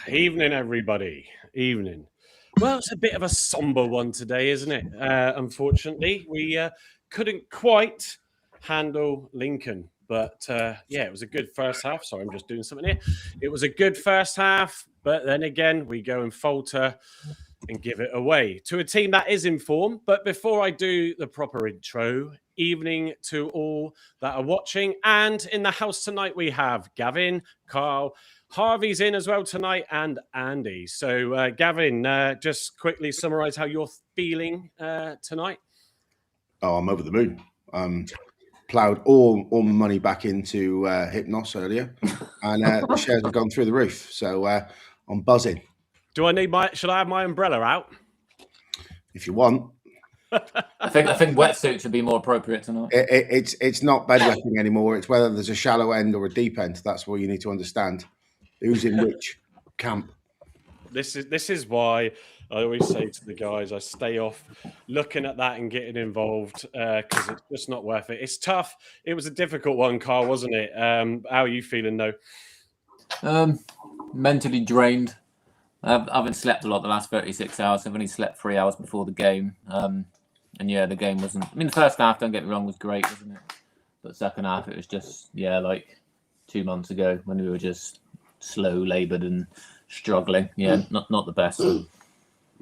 Evening, everybody. Evening. Well, it's a bit of a somber one today, isn't it? Unfortunately, we couldn't quite handle Lincoln. But yeah, it was a good first half. Sorry, I'm just doing something here. It was a good first half, but then again, we go and falter and give it away to a team that is in form. But before I do the proper intro, evening to all that are watching. And in the house tonight, we have Gavin, Carl, Harvey's in as well tonight, and Andy. So, Gavin, just quickly summarize how you're feeling tonight. Oh, I'm over the moon. Ploughed all my money back into Hypnos earlier, and the shares have gone through the roof. So I'm buzzing. Do I need should I have my umbrella out? If you want. I think wetsuits would be more appropriate tonight. It's not bedwetting anymore. It's whether there's a shallow end or a deep end. That's what you need to understand. Who's in which camp? This is why I always say to the guys, I stay off looking at that and getting involved because it's just not worth it. It's tough. It was a difficult one, Carl, wasn't it? How are you feeling, though? Mentally drained. I haven't slept a lot the last 36 hours. I've only slept 3 hours before the game. And yeah, the game wasn't... I mean, the first half, don't get me wrong, was great, wasn't it? But the second half, it was just, like 2 months ago when we were just slow, laboured and struggling. Yeah, not the best.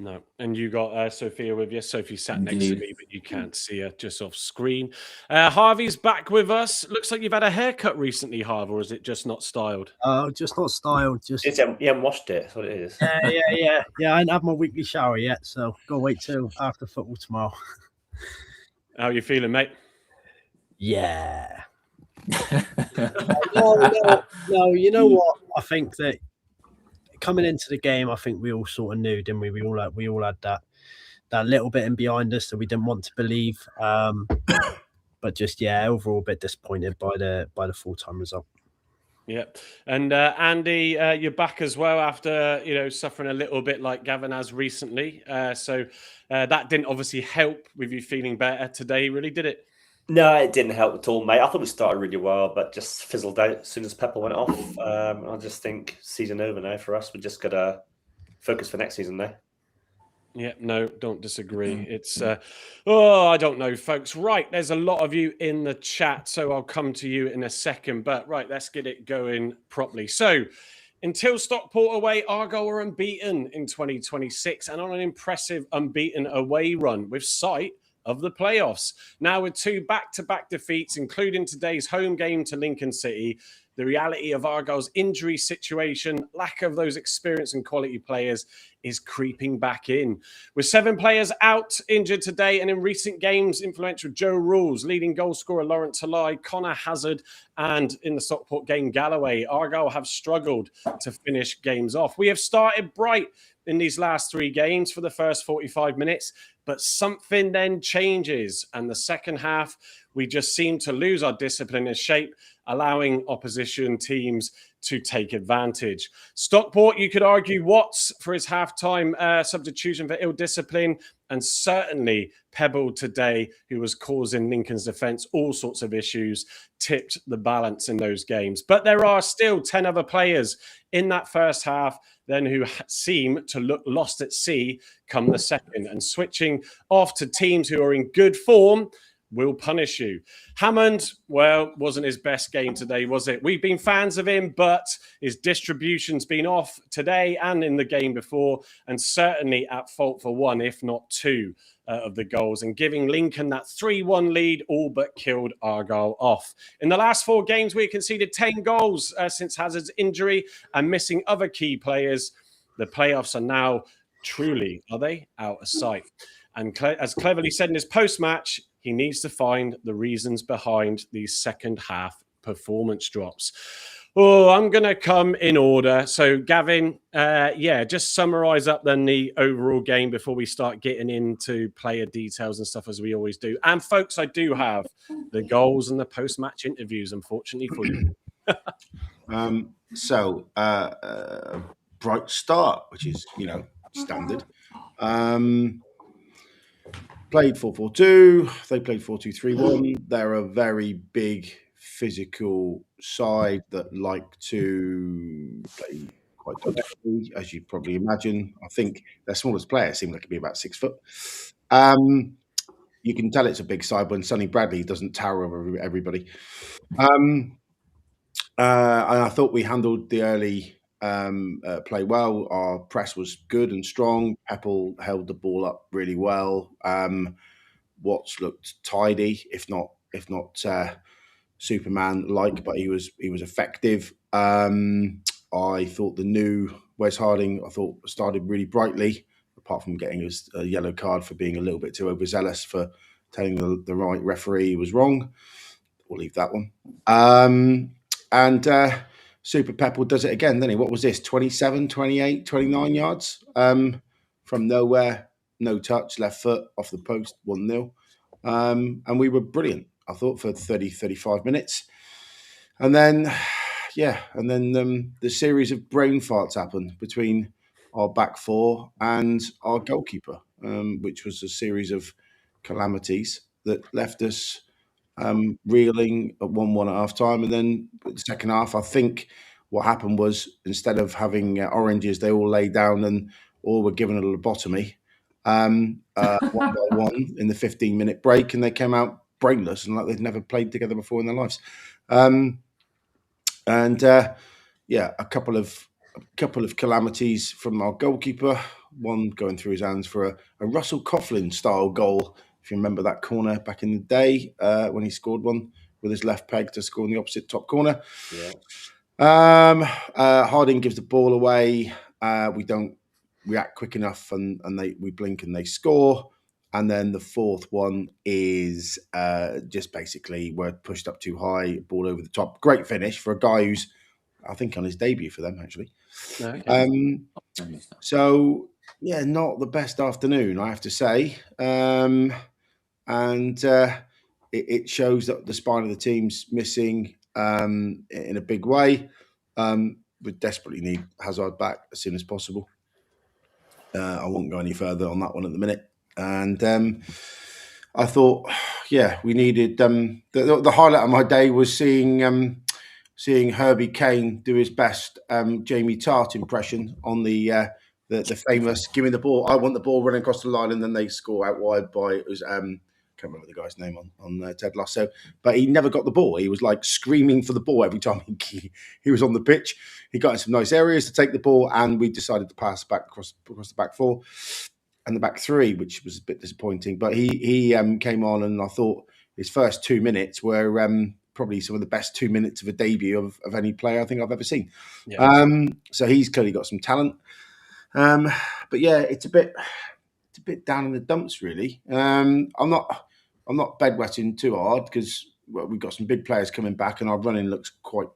No. And you got Sophia with you. Sophie sat next to me, but you can't see her just off screen. Harvey's back with us. Looks like you've had a haircut recently, Harvey, or is it just not styled? Oh, just not styled. Just you haven't washed it. That's what it is. Yeah. I ain't had my weekly shower yet, so gotta wait till after football tomorrow. How are you feeling, mate? Yeah. No, you know what? I think that coming into the game, I think we all sort of knew, didn't we? We all had that little bit in behind us that we didn't want to believe. But just overall a bit disappointed by the full-time result. Yeah, and Andy, you're back as well after suffering a little bit like Gavin has recently. So that didn't obviously help with you feeling better today, really, did it? No, it didn't help at all, mate. I thought we started really well, but just fizzled out as soon as Pepper went off. I just think season over now for us. We just got to focus for next season now. Yeah, no, don't disagree. It's, I don't know, folks. Right, there's a lot of you in the chat, so I'll come to you in a second. But right, let's get it going properly. So, until Stockport away, Argyle were unbeaten in 2026 and on an impressive unbeaten away run with sight of the playoffs. Now with 2 back-to-back defeats, including today's home game to Lincoln City, the reality of Argyle's injury situation, lack of those experienced and quality players is creeping back in. With 7 players out injured today and in recent games, influential Joe Rules, leading goal scorer Lawrence Halai, Connor Hazard, and in the Stockport game, Galloway, Argyle have struggled to finish games off. We have started bright in these last 3 games for the first 45 minutes, but something then changes. And the second half, we just seem to lose our discipline and shape, allowing opposition teams to take advantage. Stockport, you could argue Watts for his halftime substitution for ill discipline, and certainly Pebble today, who was causing Lincoln's defence all sorts of issues, tipped the balance in those games. But there are still 10 other players in that first half then who seem to look lost at sea come the second, and switching off to teams who are in good form will punish you. Hammond, well, wasn't his best game today, was it? We've been fans of him, but his distribution's been off today and in the game before, and certainly at fault for 1, if not 2, of the goals, and giving Lincoln that 3-1 lead all but killed Argyle off. In the last 4 games, we conceded 10 goals since Hazard's injury and missing other key players. The playoffs are now truly, are they, out of sight? And as cleverly said in his post-match, he needs to find the reasons behind these second half performance drops. Oh, I'm going to come in order. So, Gavin, just summarise up then the overall game before we start getting into player details and stuff as we always do. And, folks, I do have the goals and the post-match interviews, unfortunately, for you. Bright start, which is, standard. Played 4-4-2. They played 4-2-3-1. They're a very big physical side that like to play quite directly, as you probably imagine. I think their smallest player seemed like he'd be about 6 foot. You can tell it's a big side when Sonny Bradley doesn't tower over everybody. And I thought we handled the early play well. Our press was good and strong. Apple held the ball up really well. Watts looked tidy, if not Superman-like, but he was effective. I thought the new Wes Harding started really brightly, apart from getting a yellow card for being a little bit too overzealous for telling the right referee he was wrong. We'll leave that one. And Super Pepple does it again, doesn't he? What was this? 27, 28, 29 yards from nowhere, no touch, left foot off the post, 1-0. And we were brilliant, I thought, for 30, 35 minutes. And then, the series of brain farts happened between our back four and our goalkeeper, which was a series of calamities that left us reeling at 1-1 at half time. And then the second half, I think what happened was, instead of having oranges, they all lay down and all were given a lobotomy one by one in the 15-minute break, and they came out brainless and like they'd never played together before in their lives. A couple of calamities from our goalkeeper, one going through his hands for a Russell Coughlin style goal, if you remember that corner back in the day when he scored one with his left peg to score in the opposite top corner. Harding gives the ball away. We don't react quick enough, and we blink and they score. And then the fourth one is just basically we're pushed up too high, ball over the top. Great finish for a guy who's, I think, on his debut for them, actually. Okay. So, yeah, not the best afternoon, I have to say. It shows that the spine of the team's missing in a big way. We desperately need Hazard back as soon as possible. I won't go any further on that one at the minute. And I thought, we needed the highlight of my day was seeing Herbie Kane do his best Jamie Tart impression on the famous "Give me the ball, I want the ball" running across the line, and then they score out wide by it was can't remember the guy's name on Ted Lasso, but he never got the ball. He was like screaming for the ball every time he was on the pitch. He got in some nice areas to take the ball, and we decided to pass back across the back four and the back three, which was a bit disappointing. But he came on, and I thought his first 2 minutes were probably some of the best 2 minutes of a debut of any player I think I've ever seen. Yeah. So he's clearly got some talent. But yeah, it's a bit down in the dumps, really. I'm not bedwetting too hard because we've got some big players coming back, and our running looks quite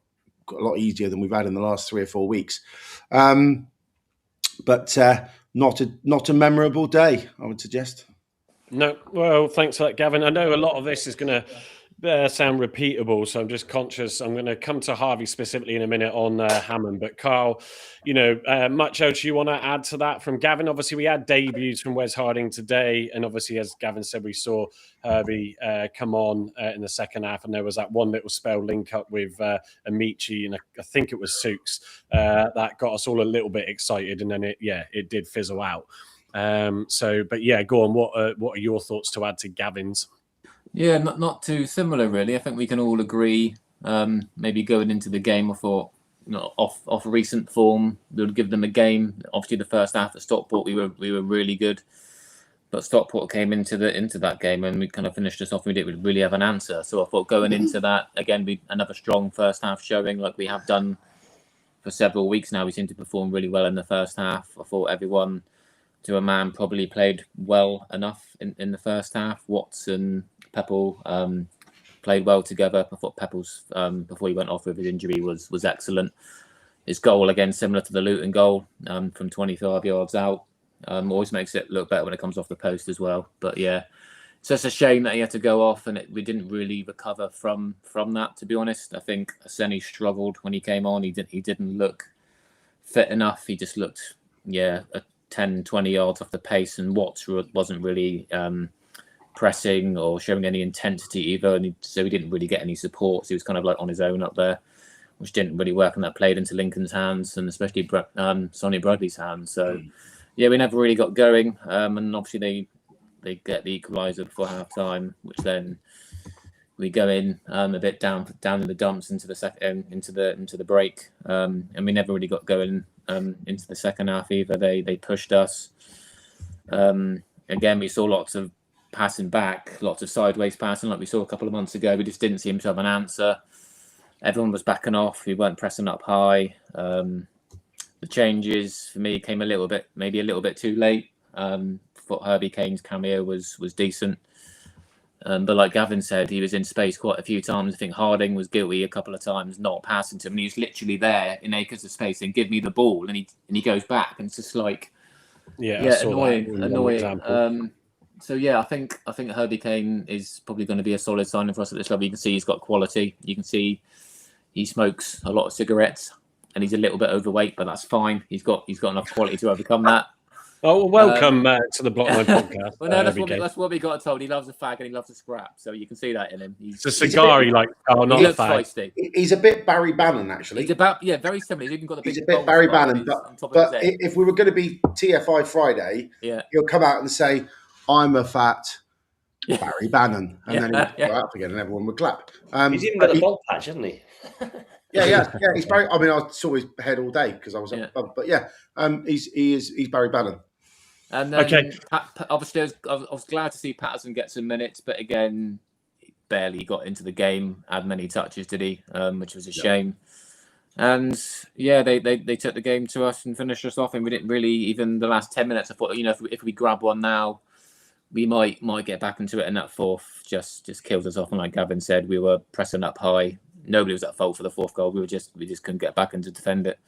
a lot easier than we've had in the last 3 or 4 weeks. But not a memorable day, I would suggest. No, well, thanks for that, Gavin. I know a lot of this is going to sound repeatable, so I'm just conscious. I'm going to come to Harvey specifically in a minute on Hammond, but Carl, much else you want to add to that from Gavin? Obviously, we had debuts from Wes Harding today, and obviously, as Gavin said, we saw Herbie come on in the second half, and there was that one little spell link up with Amici, and I think it was Sukes that got us all a little bit excited, and then it did fizzle out. But yeah, go on. What are your thoughts to add to Gavin's? Yeah, not too similar, really. I think we can all agree. Maybe going into the game, I thought, off recent form, we'll give them a game. Obviously, the first half at Stockport, we were really good, but Stockport came into that game and we kind of finished us off. We didn't really have an answer, so I thought going into that again, another strong first half showing, like we have done for several weeks now. We seem to perform really well in the first half. I thought everyone, to a man, probably played well enough in the first half. Watts and Pepple played well together. I thought Pepple's, before he went off with his injury, was excellent. His goal, again, similar to the Luton goal from 25 yards out. Always makes it look better when it comes off the post as well. But yeah, it's just a shame that he had to go off, and we didn't really recover from that, to be honest. I think Aseni struggled when he came on. He didn't look fit enough. He just looked, 10, 20 yards off the pace, and Watts wasn't really pressing or showing any intensity either, and so he didn't really get any support. So he was kind of like on his own up there, which didn't really work, and that played into Lincoln's hands and especially Sonny Bradley's hands. So yeah, we never really got going, and obviously they get the equaliser before half time, which then we go in a bit down in the dumps into the into the break, and we never really got going into the second half either. They pushed us. Again, we saw lots of passing back, lots of sideways passing like we saw a couple of months ago. We just didn't seem to have an answer. Everyone was backing off. We weren't pressing up high. The changes for me came maybe a little bit too late. Thought Herbie Kane's cameo was decent. But like Gavin said, he was in space quite a few times. I think Harding was guilty a couple of times not passing to him. And he was literally there in acres of space and give me the ball. And he goes back, and it's just like, annoying. So yeah, I think Herbie Kane is probably going to be a solid signing for us at this level. You can see he's got quality. You can see he smokes a lot of cigarettes, and he's a little bit overweight, but that's fine. He's got enough quality to overcome that. Oh, well, welcome to the Blockline podcast. Well, no, that's what we got told. He loves a fag and he loves a scrap, so you can see that in him. It's a cigar he likes. Oh, not he a looks fag. feisty. He's a bit Barry Bannon, actually. He's very similar. He's even got the big. He's a bit Barry Bannon, but if we were going to be TFI Friday, he'll come out and say, "I'm a fat Barry Bannon," and then he'll go out again, and everyone would clap. He's even got a bald patch, hasn't he? Yeah. He's Barry. I mean, I saw his head all day because I was up above, but he's Barry Bannon. And then, obviously, I was glad to see Patterson get some minutes, but again, he barely got into the game. Had many touches, did he? Which was a shame. And they took the game to us and finished us off. And we didn't really, even the last 10 minutes, I thought, if we grab one now, we might get back into it. And that fourth just killed us off. And like Gavin said, we were pressing up high. Nobody was at fault for the fourth goal. We just couldn't get back and to defend it.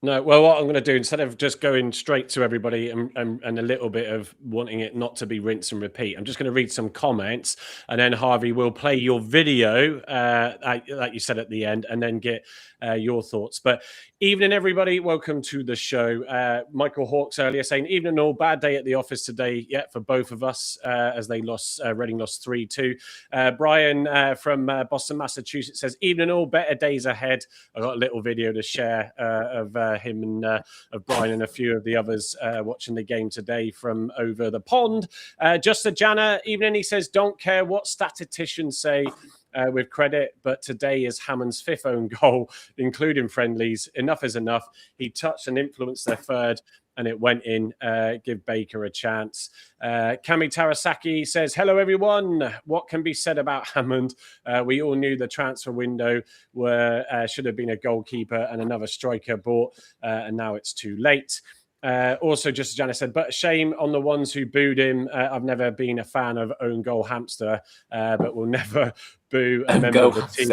No, well, what I'm going to do, instead of just going straight to everybody and a little bit of wanting it not to be rinse and repeat, I'm just going to read some comments, and then Harvey will play your video, like you said at the end, and then get your thoughts. But evening, everybody. Welcome to the show. Michael Hawks earlier saying, evening all, bad day at the office today, for both of us, as they lost, Reading lost 3-2. Brian from Boston, Massachusetts says, evening all, better days ahead. I got a little video to share of him and of Brian and a few of the others watching the game today from over the pond. Just a Jana evening, he says, don't care what statisticians say with credit, but today is Hammond's fifth own goal, including friendlies. Enough is enough. He touched and influenced their third, and it went in. Give Baker a chance. Kami Tarasaki says, hello, everyone. What can be said about Hammond? We all knew the transfer window should have been a goalkeeper and another striker bought, and now it's too late. Also, just as Janice said, but shame on the ones who booed him. I've never been a fan of own goal hamster, but will never boo a member of the team.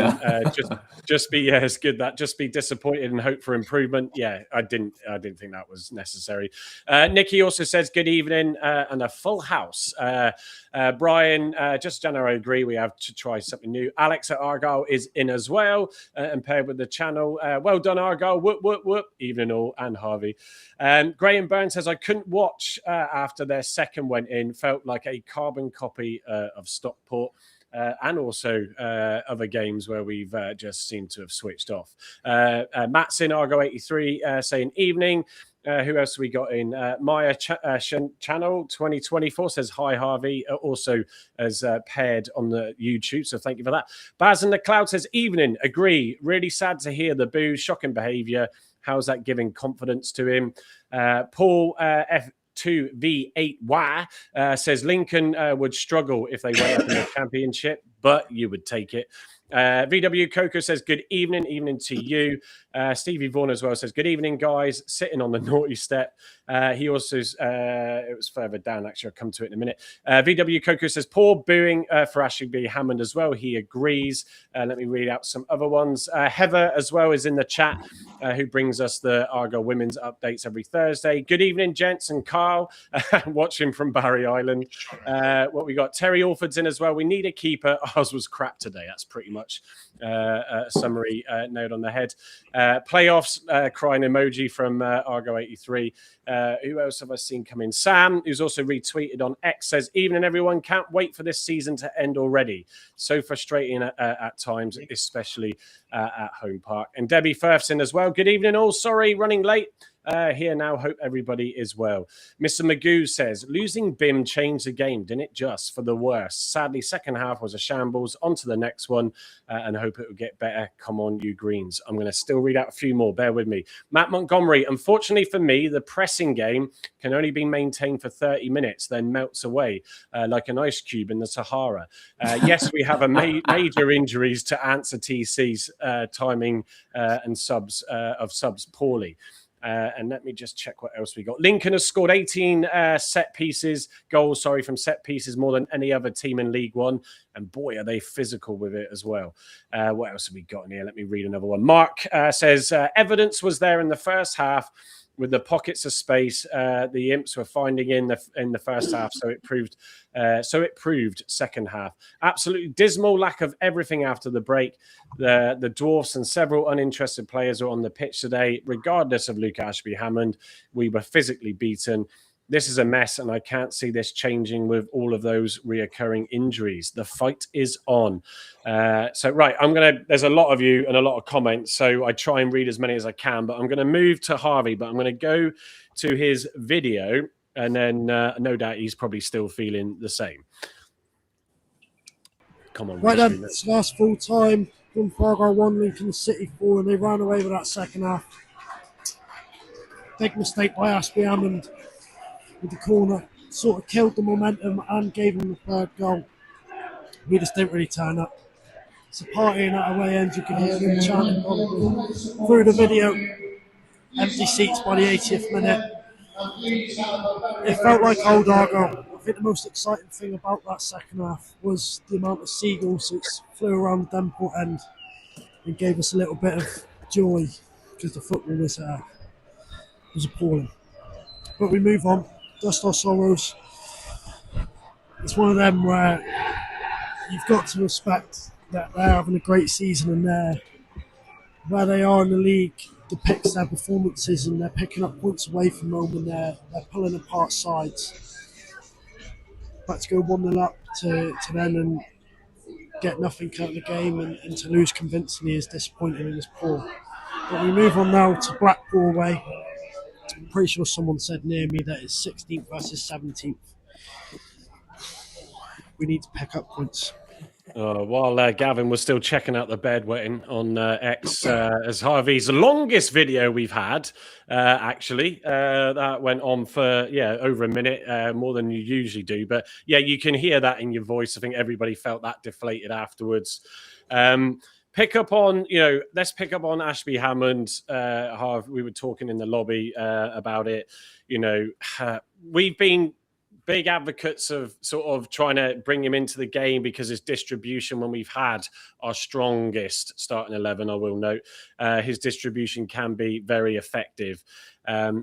It's good that just be disappointed and hope for improvement. Yeah, I didn't think that was necessary. Nikki also says good evening and a full house. Brian, just January, I agree. We have to try something new. Alex at Argyle is in as well, and paired with the channel. Well done, Argyle. Whoop, whoop, whoop. Evening all, and Harvey. Graham Burns says, I couldn't watch after their second went in. Felt like a carbon copy of Stockport. And also other games where we've just seemed to have switched off. Matt's in Argo 83 saying evening. Who else we got in? Maya Channel 2024 says hi, Harvey. Also as paired on the YouTube, so thank you for that. Baz in the Cloud says evening. Agree. Really sad to hear the boo. Shocking behaviour. How's that giving confidence to him? Paul F2V8Y says Lincoln would struggle if they went up in the championship, but you would take it. VW Coco says good evening to you. Stevie Vaughan as well says good evening, guys. Sitting on the naughty step. He also it was further down, actually I'll come to it in a minute. VW Coco says poor booing for Ashley B. Hammond as well. He agrees. Let me read out some other ones. Heather as well is in the chat, who brings us the Argyle women's updates every Thursday. Good evening, gents, and Carl watching from Barry Island. What we got, Terry Alford's in as well. We need a keeper. Ours was crap today. That's pretty much much summary nailed on the head. Playoffs, crying emoji from Argo83. Who else have I seen come in? Sam, who's also retweeted on X, says, evening everyone, can't wait for this season to end already. So frustrating at times, especially at Home Park. And Debbie Firthson as well. Good evening all. Sorry, running late. Here now, hope everybody is well. Mr. Magoo says, losing BIM changed the game, didn't it? Just for the worst. Sadly, second half was a shambles. On to the next one, and hope it will get better. Come on, you Greens. I'm going to still read out a few more. Bear with me. Matt Montgomery, unfortunately for me, the pressing game can only be maintained for 30 minutes, then melts away like an ice cube in the Sahara. Yes, we have a major injuries to answer TC's timing and subs poorly. And let me just check what else we got. Lincoln has scored 18 goals from set pieces, more than any other team in League One. And boy, are they physical with it as well. What else have we got in here? Let me read another one. Mark says, evidence was there in the first half with the pockets of space the Imps were finding in the first half, so it proved second half. Absolutely dismal lack of everything after the break. The Dwarfs and several uninterested players are on the pitch today. Regardless of Luke Ashby-Hammond, we were physically beaten. This is a mess, and I can't see this changing with all of those reoccurring injuries. The fight is on. There's a lot of you and a lot of comments, so I try and read as many as I can, but I'm going to move to Harvey, but I'm going to go to his video, and then no doubt he's probably still feeling the same. Come on. Right then, it's last full time. Argyle 1, Lincoln City 4, and they ran away with that second half. Big mistake by Ashby-Hammond with the corner, sort of killed the momentum and gave them the third goal. We just didn't really turn up. It's a party in that away end, you can hear them chanting probably through the video. Empty seats by the 80th minute. It felt like old Argyle. I think the most exciting thing about that second half was the amount of seagulls that flew around the Denport end and gave us a little bit of joy because the football was appalling. But we move on. Dust our sorrows. It's one of them where you've got to respect that they're having a great season and where they are in the league depicts their performances and they're picking up points away from home and they're pulling apart sides. But to go 1-0 up to them and get nothing out of the game and to lose convincingly is disappointing and is poor. But we move on now to Blackpool away. I'm pretty sure someone said near me that it's 16th versus 17th. We need to pick up points. While Gavin was still checking out the bedwetting on X, as Harvey's longest video we've had, actually, that went on for over a minute, more than you usually do. But yeah, you can hear that in your voice. I think everybody felt that deflated afterwards. Pick up on, let's pick up on Ashby-Hammond. We were talking in the lobby about it. We've been big advocates of sort of trying to bring him into the game because his distribution, when we've had our strongest starting 11, I will note, his distribution can be very effective.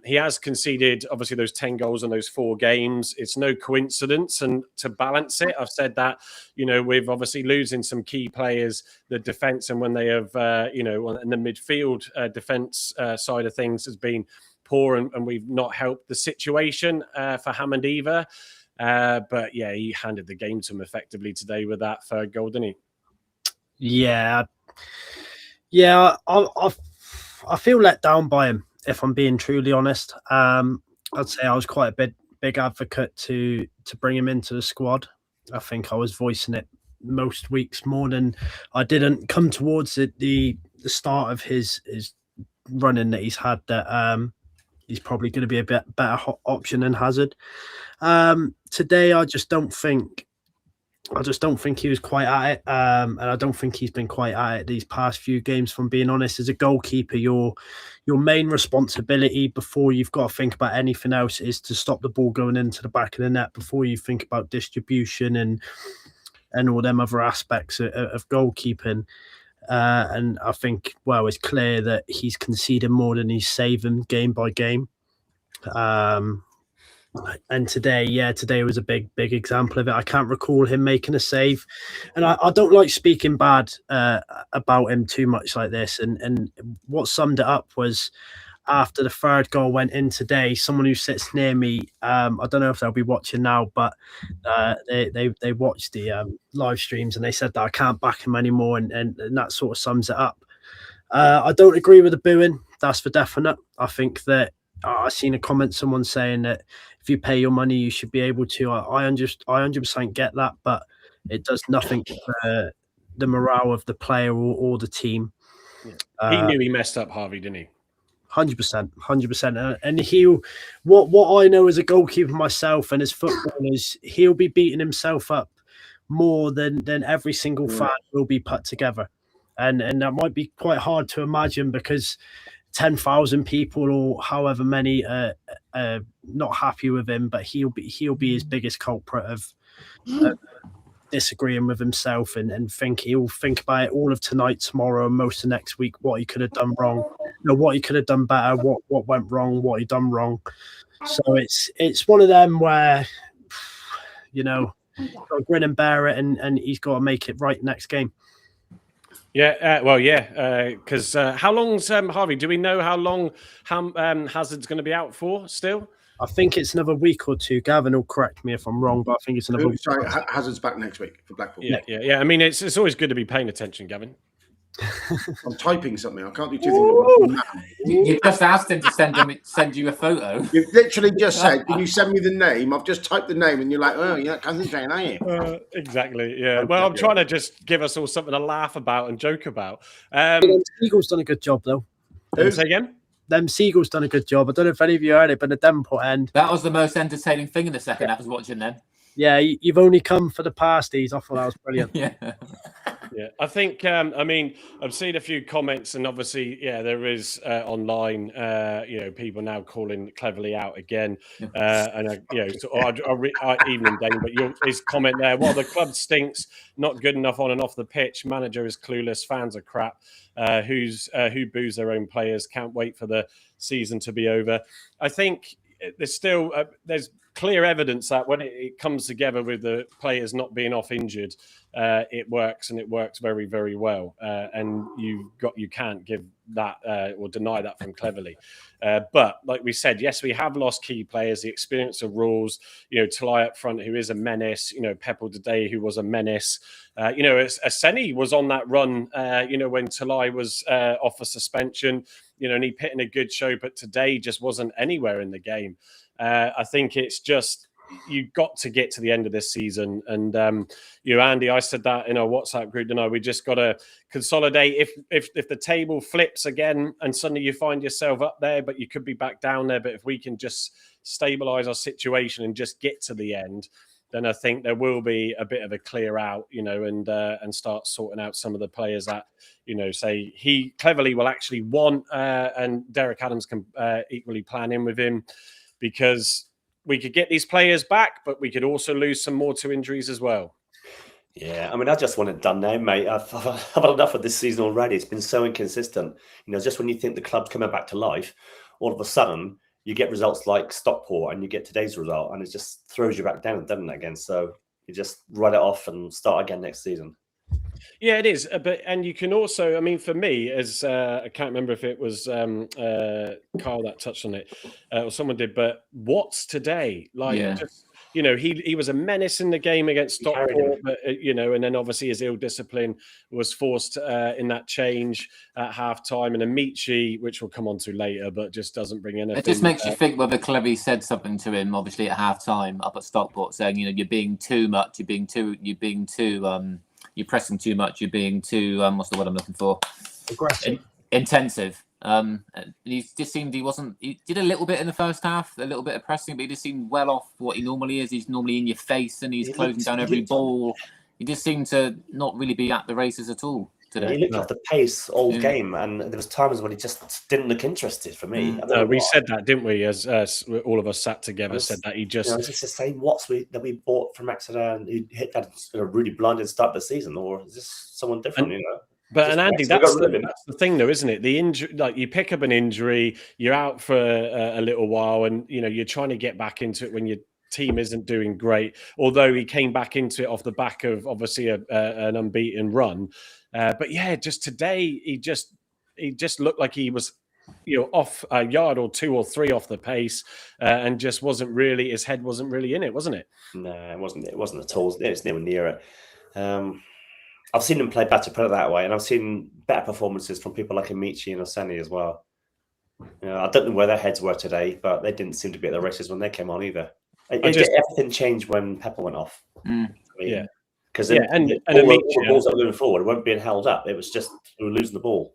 He has conceded, obviously, those 10 goals in those 4 games. It's no coincidence. And to balance it, I've said that, with obviously losing some key players, the defence, and when they have, in the midfield defence side of things has been poor, and we've not helped the situation for Hammond either. But yeah, he handed the game to him effectively today with that third goal, didn't he? Yeah. I feel let down by him, if I'm being truly honest. I'd say I was quite a big advocate to bring him into the squad. I think I was voicing it most weeks more than I didn't come towards the start of his running that he's had, that he's probably going to be a bit better option than Hazard. Today, I just don't think he was quite at it, and I don't think he's been quite at it these past few games. From being honest, as a goalkeeper, your main responsibility before you've got to think about anything else is to stop the ball going into the back of the net before you think about distribution and all them other aspects of goalkeeping. And I think, it's clear that he's conceding more than he's saving game by game. And today was a big example of it. I can't recall him making a save, and I don't like speaking bad about him too much like this. And what summed it up was after the third goal went in today, someone who sits near me, I don't know if they'll be watching now, but they watched the live streams and they said that I can't back him anymore, and that sort of sums it up. I don't agree with the booing. That's for definite. I think that I seen a comment, someone saying that if you pay your money, you should be able to. I 100% get that, but it does nothing for the morale of the player or the team. Yeah. He knew he messed up, Harvey, didn't he? 100%. And what I know as a goalkeeper myself and as footballers, he'll be beating himself up more than every single fan will be put together. And that might be quite hard to imagine because 10,000 people or however many are not happy with him, but he'll be his biggest culprit of disagreeing with himself and he'll think about it all of tonight, tomorrow, and most of next week, what he could have done wrong, what he could have done better, what went wrong, what he done wrong. So it's one of them where, got to grin and bear it, and he's got to make it right next game. Yeah, because how long's Harvey? Do we know how long Hazard's going to be out for still? I think it's another week or two. Gavin will correct me if I'm wrong, but I think it's another week. Sorry, Hazard's back next week for Blackpool. Yeah. I mean, it's always good to be paying attention, Gavin. I'm typing something. I can't do two things. You just asked him to send you a photo. You've literally just said, "Can you send me the name?" I've just typed the name, and you're like, "Oh, yeah, concentrating, are you?" Exactly. Yeah. Well, I'm trying to just give us all something to laugh about and joke about. Eagles done a good job, though. Say again. Them Seagulls done a good job. I don't know if any of you heard it, but the Denport end. That was the most entertaining thing in the second. I was watching then. Yeah, you've only come for the pasties. I thought that was brilliant. Yeah. I think, I mean, I've seen a few comments, and obviously, there is online, people now calling Cleverly out again. And, evening, Dane, but his comment there, well, the club stinks, not good enough on and off the pitch. Manager is clueless, fans are crap. Who boos their own players, can't wait for the season to be over. I think there's still, there's clear evidence that when it comes together with the players not being off injured, it works, and it works very, very well. And you can't give that or deny that from Cleverly. But like we said, yes, we have lost key players, the experience of rules, Talai up front, who is a menace, Peppel today, who was a menace. Aseni was on that run, when Talai was off a suspension, and he put in a good show, but today just wasn't anywhere in the game. I think it's just, you've got to get to the end of this season. And, Andy, I said that in our WhatsApp group, didn't I? We just got to consolidate. If the table flips again and suddenly you find yourself up there, but you could be back down there. But if we can just stabilize our situation and just get to the end, then I think there will be a bit of a clear out, and start sorting out some of the players that, say he Cleverly will actually want, and Derek Adams can equally plan in with him. Because we could get these players back, but we could also lose some more to injuries as well. Yeah, I mean, I just want it done now, mate. I've had enough of this season already. It's been so inconsistent. Just when you think the club's coming back to life, all of a sudden you get results like Stockport and you get today's result, and it just throws you back down, doesn't it, again? So you just write it off and start again next season. Yeah, it is. And you can also, I mean, for me, as I can't remember if it was Carl that touched on it or someone did, but Watts today, he was a menace in the game against Stockport, but, and then obviously his ill discipline was forced in that change at halftime. And Amici, which we'll come on to later, but just doesn't bring anything. It just makes you think whether Clevy said something to him, obviously at halftime up at Stockport, saying, you're being too much, you're pressing too much, you're being too, what's the word I'm looking for? Aggressive. Intensive. He just seemed he did a little bit in the first half, a little bit of pressing, but he just seemed well off what he normally is. He's normally in your face and he's closing down every ball. He just seemed to not really be at the races at all today. He looked off the pace all game, and there was times when he just didn't look interested for me. We said that, didn't we? As all of us sat together, said that he just... is this the same Watts that we bought from Exeter and he hit that really blinded start of the season, or is this someone different, But and Andy, that's got rid of him. the thing, though, isn't it? The injury, like you pick up an injury, you're out for a little while, and you're trying to get back into it when your team isn't doing great. Although he came back into it off the back of obviously an unbeaten run, but yeah, just today he just looked like he was off a yard or 2 or 3 off the pace, and just wasn't really, his head wasn't really in it, wasn't it? No, it wasn't. It wasn't at all. It was nowhere near it. I've seen them play better, put it that way, and I've seen better performances from people like Amici and Oseni as well. I don't know where their heads were today, but they didn't seem to be at the races when they came on either. Everything changed when Pepper went off. Yeah, because and all the balls that were moving forward weren't being held up. It was just we were losing the ball.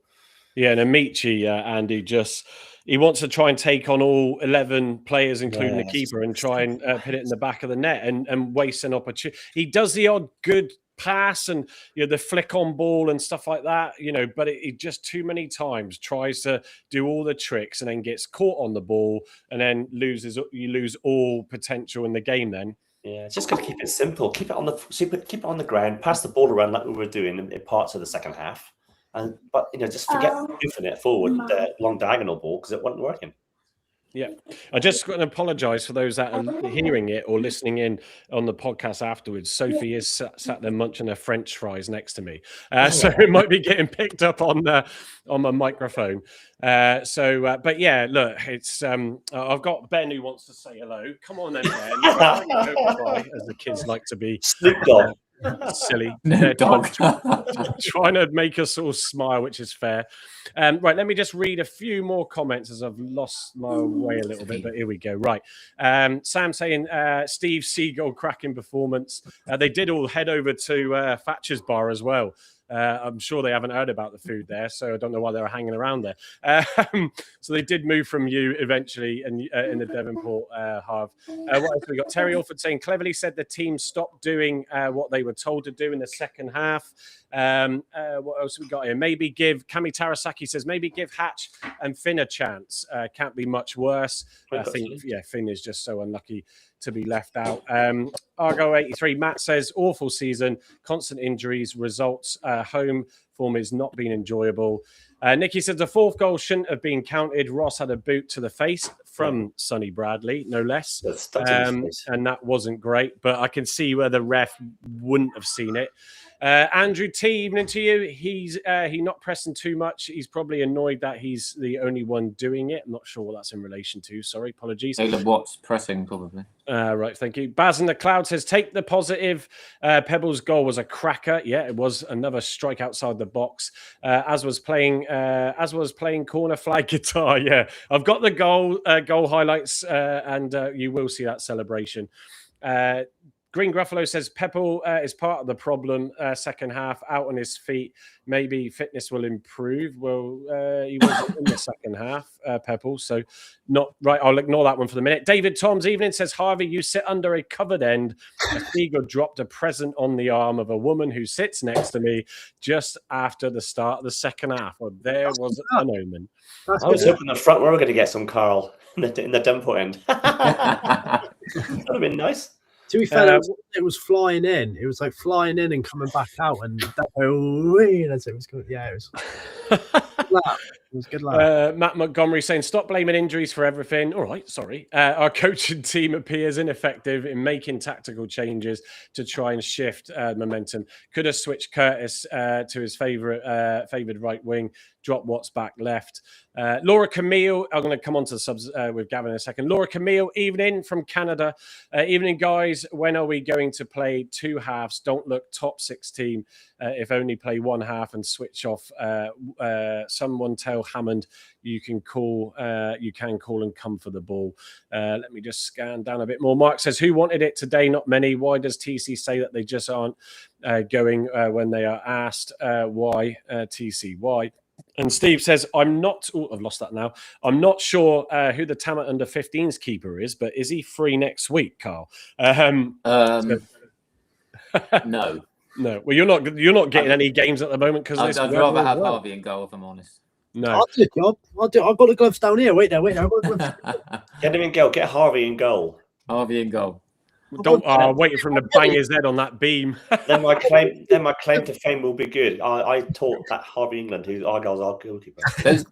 Yeah, and Amici, Andy, he wants to try and take on all 11 players, including the keeper, and try and put it in the back of the net and waste an opportunity. He does the odd good pass and the flick on ball and stuff like that, but it just too many times tries to do all the tricks and then gets caught on the ball and then you lose all potential in the game then. Yeah, it's just got to keep it simple. Keep it on the ground, pass the ball around like we were doing in parts of the second half. But just forget moving it forward, long diagonal ball, because it wasn't working. Yeah, I just got to apologise for those that are hearing it or listening in on the podcast afterwards. Sophie is sat there munching her French fries next to me, so it might be getting picked up on my microphone. But yeah, look, it's I've got Ben who wants to say hello. Come on then, Ben. As the kids like to be. Snoop Dogg. Silly. No dog. Trying to make us all smile, which is fair. Right, let me just read a few more comments as I've lost my way a little bit, but here we go. Right. Sam saying Steve Seagull cracking performance. They did all head over to Thatcher's Bar as well. I'm sure they haven't heard about the food there, so I don't know why they were hanging around there. So they did move from you eventually in the Devonport half. What else we got? Terry Alford saying cleverly said the team stopped doing what they were told to do in the second half. What else we got here? Kami Tarasaki says maybe give Hatch and Finn a chance. Can't be much worse. I think Finn is just so unlucky to be left out. Argo 83 Matt says awful season, constant injuries, results, home form is not being enjoyable. Nikki says the 4th goal shouldn't have been counted. Ross had a boot to the face from Sonny Bradley, no less. And that wasn't great, but I can see where the ref wouldn't have seen it. Andrew T, evening to you. He's not pressing too much. He's probably annoyed that he's the only one doing it. I'm not sure what that's in relation to. Sorry, apologies. Taylor Watts pressing, probably. Right, thank you. Baz in the Cloud says, take the positive. Pebbles' goal was a cracker. Yeah, it was another strike outside the box. As was playing corner flag guitar. Yeah, I've got the goal highlights, and you will see that celebration. Green Gruffalo says Pepple is part of the problem. Second half, out on his feet. Maybe fitness will improve. Well, he wasn't in the second half, Pepple. So not right. I'll ignore that one for the minute. David Tom's evening says, Harvey, you sit under a covered end. A seagull dropped a present on the arm of a woman who sits next to me just after the start of the second half. Well, there was an omen. I was hoping the front row were going to get some Carl in the Devonport end. That would have been nice. To be fair, it was flying in. It was like flying in and coming back out, and as it was going. Yeah, it was. It was good laugh. Matt Montgomery saying, stop blaming injuries for everything. All right, sorry. Our coaching team appears ineffective in making tactical changes to try and shift momentum. Could have switched Curtis to his favoured right wing, drop Watts back left. Laura Camille, I'm going to come on to the subs with Gavin in a second. Laura Camille, evening from Canada. Evening, guys. When are we going to play 2 halves? Don't look top 6 team. If only play 1 half and switch off. Someone tell Hammond you can call and come for the ball. Let me just scan down a bit more. Mark says, who wanted it today? Not many. Why does TC say that they just aren't going when they are asked? Why? TC, why? And Steve says, I've lost that now. I'm not sure who the Tamat under 15s keeper is, but is he free next week, Carl? No. No. Well, you're not getting any games at the moment because I'd rather have Harvey in goal, if I'm honest. No. I'll do the job. I've got the gloves down here. Wait there. Get him in goal. Get Harvey in goal. Harvey in goal. Don't waiting for him to bang his head on that beam. Then my claim to fame will be good. I taught that Harvey England, who's Argyle's our goalkeeper.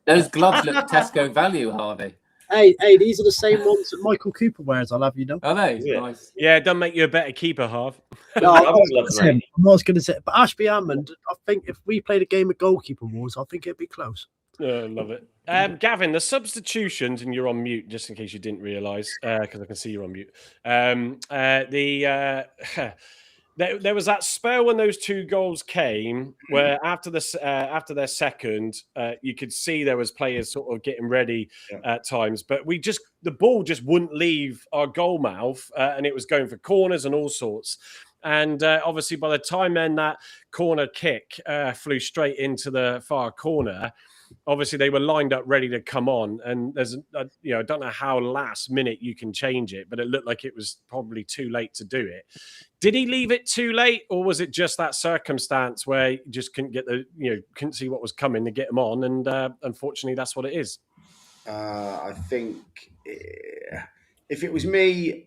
Those gloves look Tesco value, Harvey. Hey, these are the same ones that Michael Cooper wears. I'll have you know. Are they? Yeah. Nice. Yeah, it doesn't make you a better keeper, Harv. No, I would love to. I'm not going to say, but Ashby Hammond. I think if we played a game of goalkeeper wars, I think it'd be close. Love it. Gavin, the substitutions, and you're on mute just in case you didn't realise, because I can see you're on mute. There was that spell when those two goals came, where after their second, you could see there was players sort of getting ready at times, but the ball just wouldn't leave our goal mouth, and it was going for corners and all sorts. And obviously, by the time then that corner kick flew straight into the far corner, obviously they were lined up ready to come on. And there's, I don't know how last minute you can change it, but it looked like it was probably too late to do it. Did he leave it too late, or was it just that circumstance where you just couldn't get couldn't see what was coming to get him on? And unfortunately, that's what it is. I think if it was me,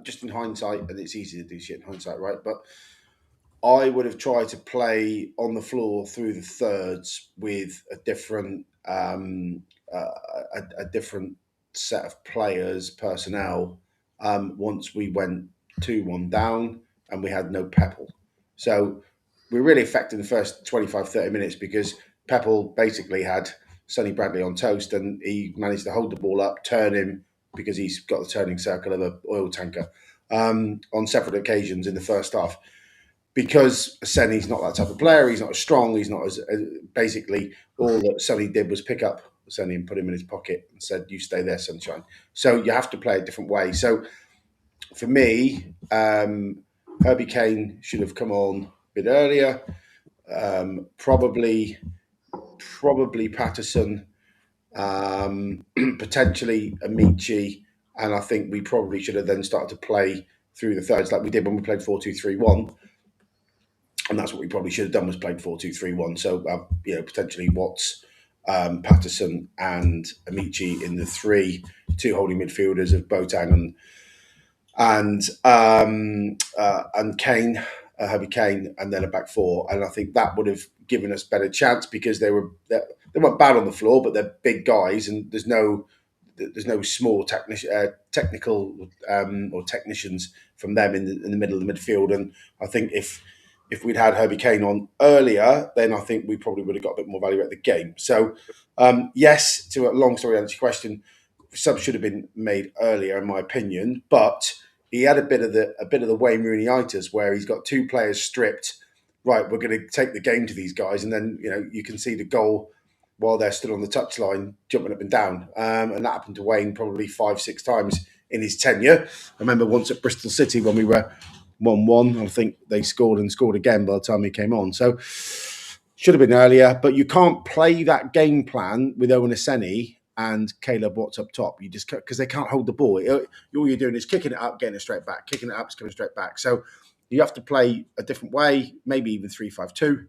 just in hindsight, and it's easy to do shit in hindsight, right? But I would have tried to play on the floor through the thirds with a different set of players, personnel. Once we went 2-1 down and we had no Peppel, so we really affected the first 25-30 minutes because Peppel basically had Sonny Bradley on toast, and he managed to hold the ball up, turn him, because he's got the turning circle of an oil tanker on several occasions in the first half. Because Sonny's not that type of player, he's not as strong, he's not as basically all that Sonny did was pick up Sonny and put him in his pocket and said, "You stay there, sunshine." So you have to play a different way. So for me, Herbie Kane should have come on a bit earlier. Probably Patterson, potentially Amici, and I think we probably should have then started to play through the thirds like we did when we played 4-2-3-1, and that's what we probably should have done, was played 4-2-3-1. So potentially Watts, Patterson, and Amici in the two holding midfielders of Boateng and Kane, Herbie Kane, and then a back four. And I think that would have given us better chance because they weren't bad on the floor, but they're big guys, and there's no small technical or technicians from them in the middle of the midfield. And I think if we'd had Herbie Kane on earlier, then I think we probably would have got a bit more value at the game. So yes, to a long story answer your question, subs should have been made earlier, in my opinion, but he had a bit of the Wayne Rooney-itis where he's got two players stripped. Right, we're going to take the game to these guys, and then you can see the goal while they're stood on the touchline, jumping up and down, and that happened to Wayne probably 5-6 times in his tenure. I remember once at Bristol City when we were 1-1, I think they scored again by the time he came on. So should have been earlier, but you can't play that game plan with Owen Aseni and Caleb Watts up top. You just, because they can't hold the ball. All you're doing is kicking it up, getting it straight back, kicking it up, it's coming straight back. So you have to play a different way, maybe even 3-5-2.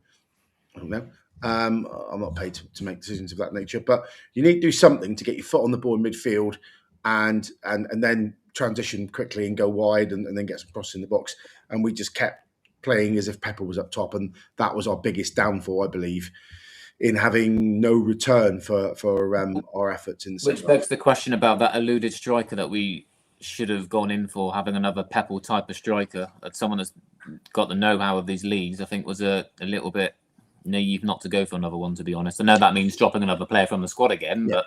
I don't know. I'm not paid to make decisions of that nature, but you need to do something to get your foot on the ball in midfield and then transition quickly and go wide and then get some crosses in the box. And we just kept playing as if Pepper was up top, and that was our biggest downfall, I believe, in having no return for our efforts in the Which begs the question about that alluded striker that we should have gone in for, having another Peppel type of striker, that someone that's got the know-how of these leagues. I think was a little bit naive not to go for another one, to be honest. I know that means dropping another player from the squad again, but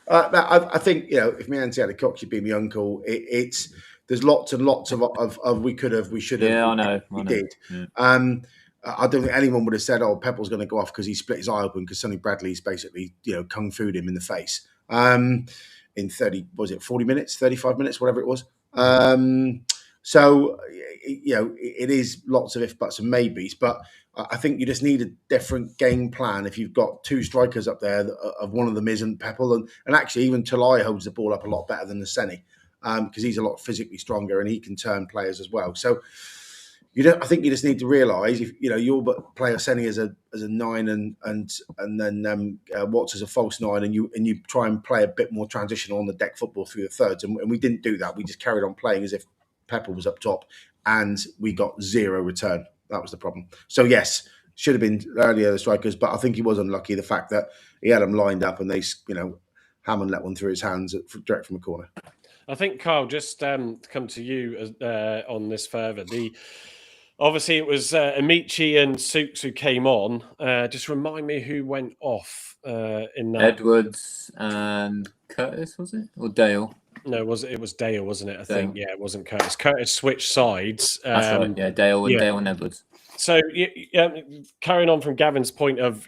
I think if me and had a cock, you'd be my uncle. There's lots and lots of we could have, we should have. Yeah, I know. We did. Yeah. I don't think anyone would have said, "Oh, Peppel's going to go off because he split his eye open," because Sonny Bradley's basically kung fu'd him in the face in 40 minutes, 35 minutes, whatever it was. So it is lots of if, buts, and maybes, but I think you just need a different game plan if you've got two strikers up there. Of one of them isn't Peppel, and actually even Talai holds the ball up a lot better than the Senny because he's a lot physically stronger and he can turn players as well. So I think you just need to realise if you'll play Senny as a 9 and then Watts as a false 9, and you try and play a bit more transitional on the deck football through the thirds, and we didn't do that. We just carried on playing as if Pepper was up top, and we got zero return. That was the problem. So yes, should have been earlier the strikers, but I think he was unlucky. The fact that he had them lined up and they, Hammond let one through his hands direct from a corner. I think, Carl, just to come to you on this further, obviously it was Amici and Souks who came on. Just remind me who went off in that. Edwards and Curtis, was it? Or Dale? No, it was Dale, wasn't it? I think. Yeah, it wasn't Curtis. Curtis switched sides. That's right. Yeah, Dale and Edwards. So, carrying on from Gavin's point of,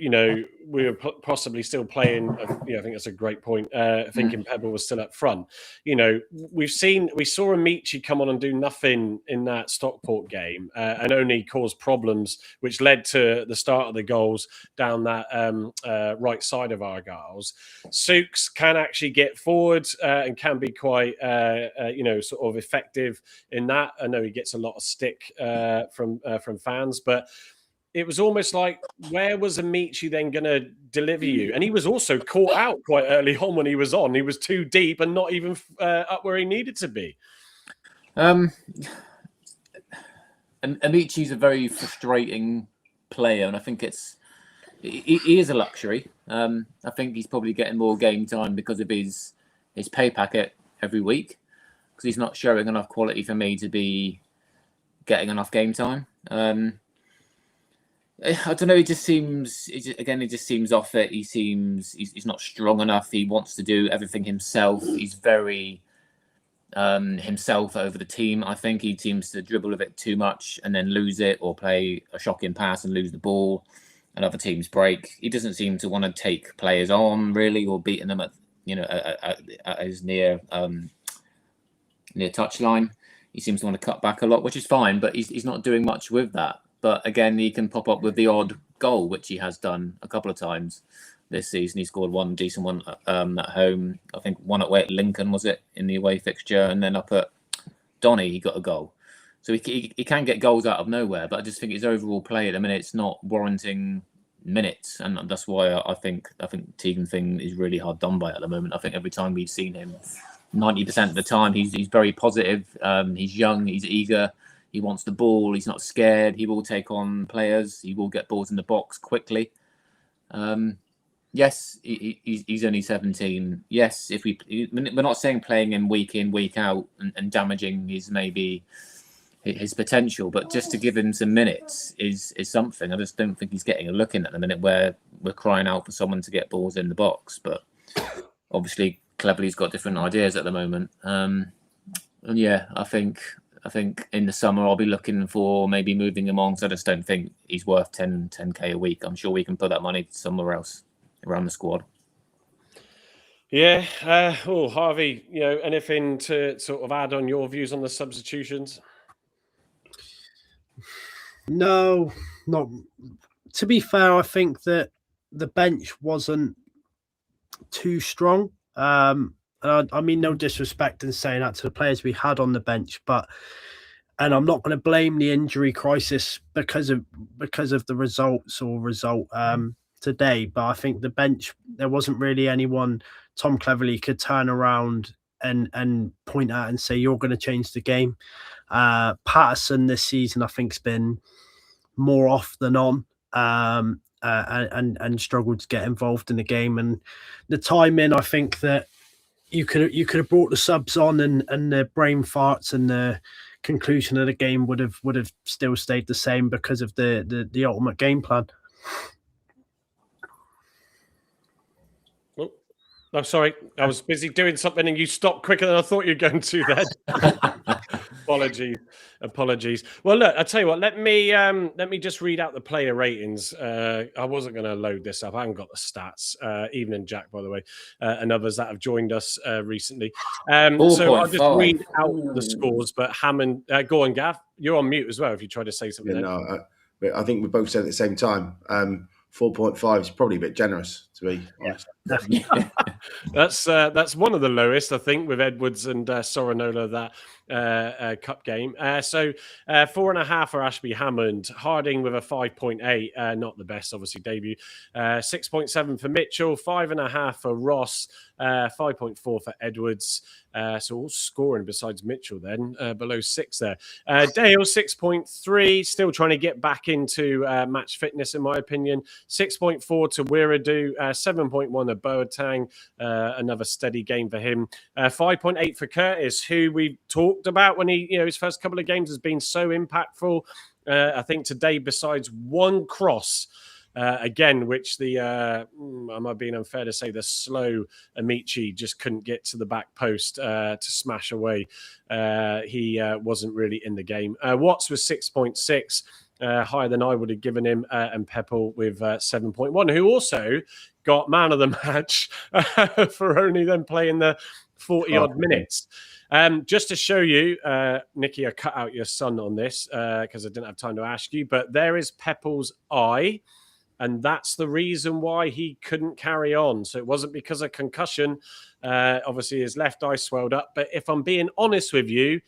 we were possibly still playing. I think that's a great point. Thinking Pebble was still up front. We saw Amici come on and do nothing in that Stockport game, and only cause problems, which led to the start of the goals down that right side of Argyle's. Souks can actually get forward and can be quite, sort of effective in that. I know he gets a lot of stick from fans, but it was almost like, where was Amici then going to deliver you? And he was also caught out quite early on when he was on. He was too deep and not even up where he needed to be. And Amici's a very frustrating player, and I think he is a luxury. I think he's probably getting more game time because of his pay packet every week, because he's not showing enough quality for me to be getting enough game time. I don't know. It just seems off it. He's not strong enough. He wants to do everything himself. He's very himself over the team. I think he seems to dribble a bit too much and then lose it, or play a shocking pass and lose the ball, and other teams break. He doesn't seem to want to take players on really, or beating them at his near touchline. He seems to want to cut back a lot, which is fine, but he's not doing much with that. But again, he can pop up with the odd goal, which he has done a couple of times this season. He scored one decent one at home. I think one away at Lincoln, was it, in the away fixture? And then up at Donny, he got a goal. So he can get goals out of nowhere. But I just think his overall play at the minute, it's not warranting minutes. And that's why I think Tegan thing is really hard done by at the moment. I think every time we've seen him, 90% of the time, he's very positive. He's young, he's eager. He wants the ball. He's not scared. He will take on players. He will get balls in the box quickly. Yes, he's only 17. Yes, we're not saying playing him week in, week out and damaging his potential, but just to give him some minutes is something. I just don't think he's getting a look in at the minute where we're crying out for someone to get balls in the box. But obviously, Cleverly's got different ideas at the moment. And yeah, I think in the summer I'll be looking for maybe moving him on. So I just don't think he's worth 10k a week. I'm sure we can put that money somewhere else around the squad. Yeah. Harvey, anything to sort of add on your views on the substitutions? No, not. To be fair, I think that the bench wasn't too strong. And I mean no disrespect in saying that to the players we had on the bench, and I'm not going to blame the injury crisis because of the result today. But I think the bench, there wasn't really anyone Tom Cleverley could turn around and point at and say, you're going to change the game. Patterson this season, I think, has been more off than on. And struggled to get involved in the game. And the timing, I think that you could have brought the subs on, and the brain farts and the conclusion of the game would have still stayed the same because of the ultimate game plan. Oh, I'm sorry. I was busy doing something and you stopped quicker than I thought you were going to then. Apologies. Well, look, I'll tell you what, let me just read out the player ratings. I wasn't going to load this up. I haven't got the stats. Evening, Jack, by the way, and others that have joined us recently. So I'll just read out the scores, but Hammond, go on, Gav. You're on mute as well if you try to say something. Yeah, I think we both said at the same time. 4.5 is probably a bit generous, to be honest. That's one of the lowest, I think, with Edwards and Sorinola cup game. So 4.5 for Ashby Hammond. Harding with a 5.8, not the best, obviously, debut. 6.7 for Mitchell, 5.5 for Ross, 5.4 for Edwards. So all scoring besides Mitchell then, below 6 there. Dale, 6.3, still trying to get back into match fitness, in my opinion. 6.4 to Wiradoo, 7.1 to Boateng, another steady game for him. 5.8 for Curtis, who we talked about when he, his first couple of games has been so impactful. I think today, besides one cross, again, which am I being unfair to say, the slow Amici just couldn't get to the back post to smash away. He wasn't really in the game. Watts was 6.6, higher than I would have given him, and Peppel with 7.1, who also got man of the match for only then playing the 40-odd minutes. Just to show you, Nicky, I cut out your son on this because I didn't have time to ask you, but there is Peppel's eye, and that's the reason why he couldn't carry on. So it wasn't because of concussion. Obviously, his left eye swelled up. But if I'm being honest with you,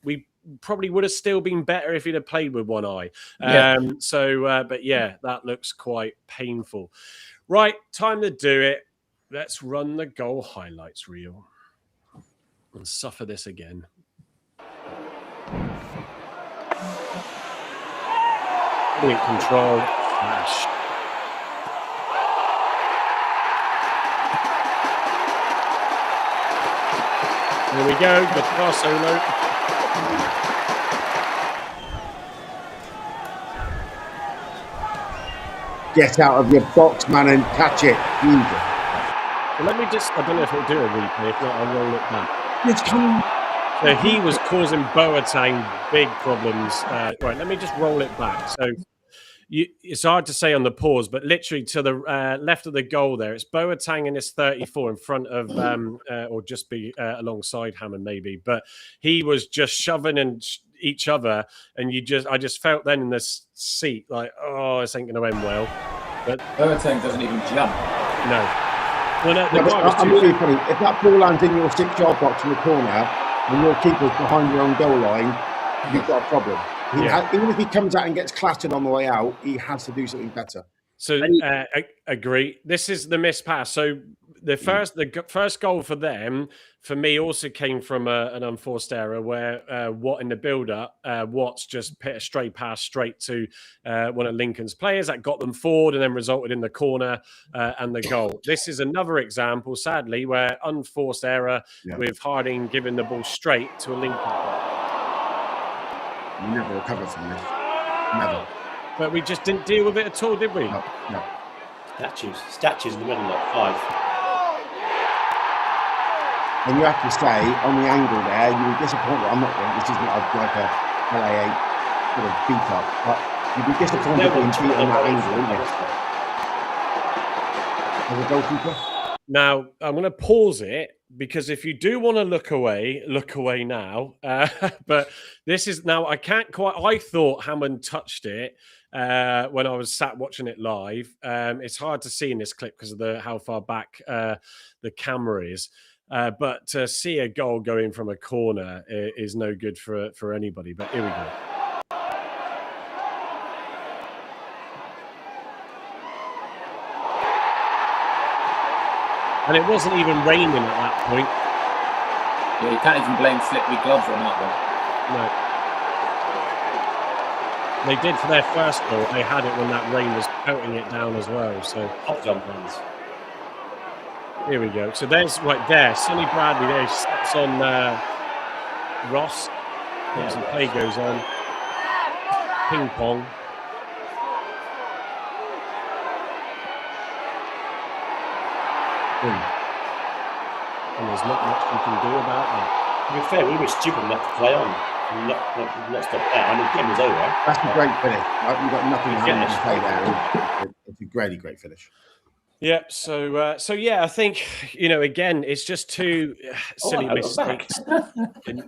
we probably would have still been better if he'd have played with one eye. Yeah. But yeah, that looks quite painful. Right, time to do it. Let's run the goal highlights reel and suffer this again. Brilliant control. Smash. There we go, guitar solo. Get out of your box, man, and catch it. So let me just, I don't know if it'll do a replay. If not, I'll roll it back. It's coming. So he was causing Boateng big problems. Right, let me just roll it back. So it's hard to say on the pause, but literally to the left of the goal there, it's Boateng in his 34 in front of, or just be alongside Hammond maybe. But he was just shoving in each other, and I just felt then in this seat like, oh, this ain't going to end well. But Boateng doesn't even jump. No. Well, no, I'm really funny. If that ball lands in your 6-yard box in the corner and your keeper's behind your own goal line, you've got a problem. Even if he comes out and gets clattered on the way out, he has to do something better. So I agree. This is the missed pass. So the first goal for them, for me, also came from an unforced error where Watt in the build-up, Watts just put a straight pass straight to one of Lincoln's players that got them forward and then resulted in the corner and the goal. This is another example, sadly, where unforced error with Harding giving the ball straight to a Lincoln. You never recover from this. Never. But we just didn't deal with it at all, did we? No. Statues in the middle, like 5. And you have to say, on the angle there, you were disappointed. This isn't like a LA8 sort of beat up, but you'd be disappointed being beat on that angle, wouldn't you? As a goalkeeper? Now, I'm going to pause it because if you do want to look away now. But this is now, I can't quite, I thought Hammond touched it when I was sat watching it live. It's hard to see in this clip because of how far back the camera is. But to see a goal going from a corner is no good for anybody. But here we go. And it wasn't even raining at that point. Yeah, you can't even blame slippery gloves on that one. No. They did for their first goal. They had it when that rain was pelting it down as well. So hot jump runs. Here we go. So there's right there. Sonny Bradley there steps on Ross. As the play goes on. Ping pong. And there's not much you can do about that. To be fair, we were stupid enough to play on. Not stop there. And the game was over. That's a great finish. You've got nothing to play there. It's a great finish. Yeah. So yeah, I think again, it's just two silly mistakes.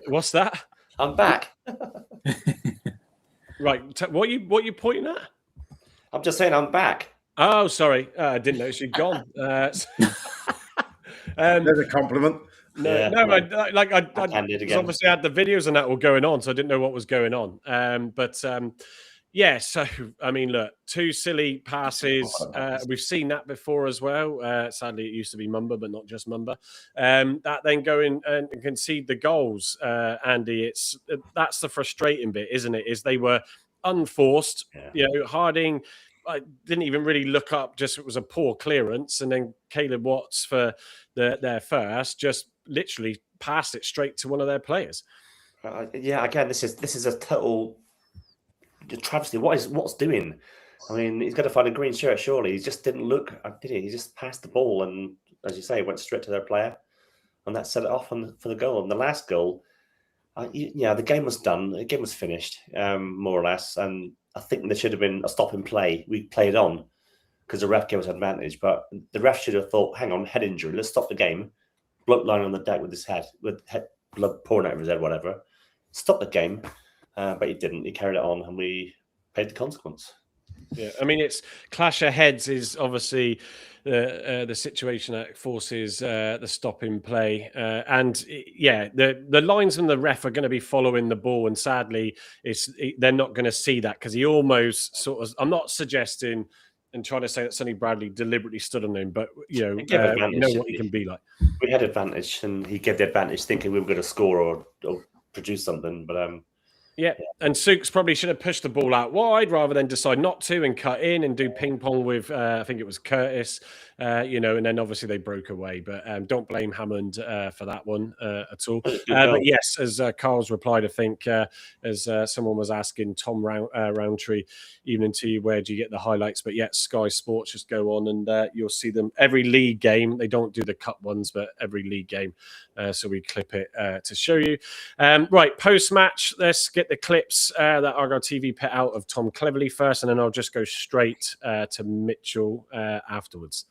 What's that? I'm back. Right. What you pointing at? I'm just saying I'm back. Oh, sorry. I didn't notice you'd gone. There's a compliment. No, Yeah, no, no. I Backhanded 'cause again. obviously I had the videos and that all going on, so I didn't know what was going on. Yeah, so I mean, look, 2 silly passes. We've seen that before as well. Sadly, it used to be Mumba, but not just Mumba. That then go in and concede the goals, Andy. That's the frustrating bit, isn't it? Is they were unforced. Yeah. You know, Harding didn't even really look up. Just it was a poor clearance, and then Caleb Watts for their first just literally passed it straight to one of their players. Yeah, again, this is a total travesty. What's doing? I mean, he's got to find a green shirt, surely. He just didn't look, did he? He just passed the ball and, as you say, went straight to their player. And that set it off for the goal. And the last goal, yeah, the game was done. The game was finished, more or less. And I think there should have been a stop and play. We played on because the ref gave us advantage. But the ref should have thought, hang on, head injury. Let's stop the game. Bloke lying on the deck with his head, blood pouring out of his head, whatever. Stop the game. But he didn't. He carried it on and we paid the consequence. Yeah, I mean, it's clash of heads is obviously the situation that forces the stop in play, and yeah, the lines from the ref are going to be following the ball, and sadly, they're not going to see that because he almost sort of. I'm not suggesting and trying to say that Sonny Bradley deliberately stood on him, but you know, we know what he can be like. We had advantage, and he gave the advantage, thinking we were going to score or produce something, but. Yeah, and Sukes probably should have pushed the ball out wide rather than decide not to and cut in and do ping pong with, I think it was Curtis, you know, and then obviously they broke away. But don't blame Hammond for that one at all. But yes, as Carl's replied, I think, as someone was asking Tom Roundtree, evening to you, where do you get the highlights? But yeah, Sky Sports, just go on and you'll see them every league game. They don't do the cup ones, but every league game. So we clip it to show you. Right, post-match, let's get the clips that Argyle TV put out of Tom Cleverley first, and then I'll just go straight to Mitchell afterwards.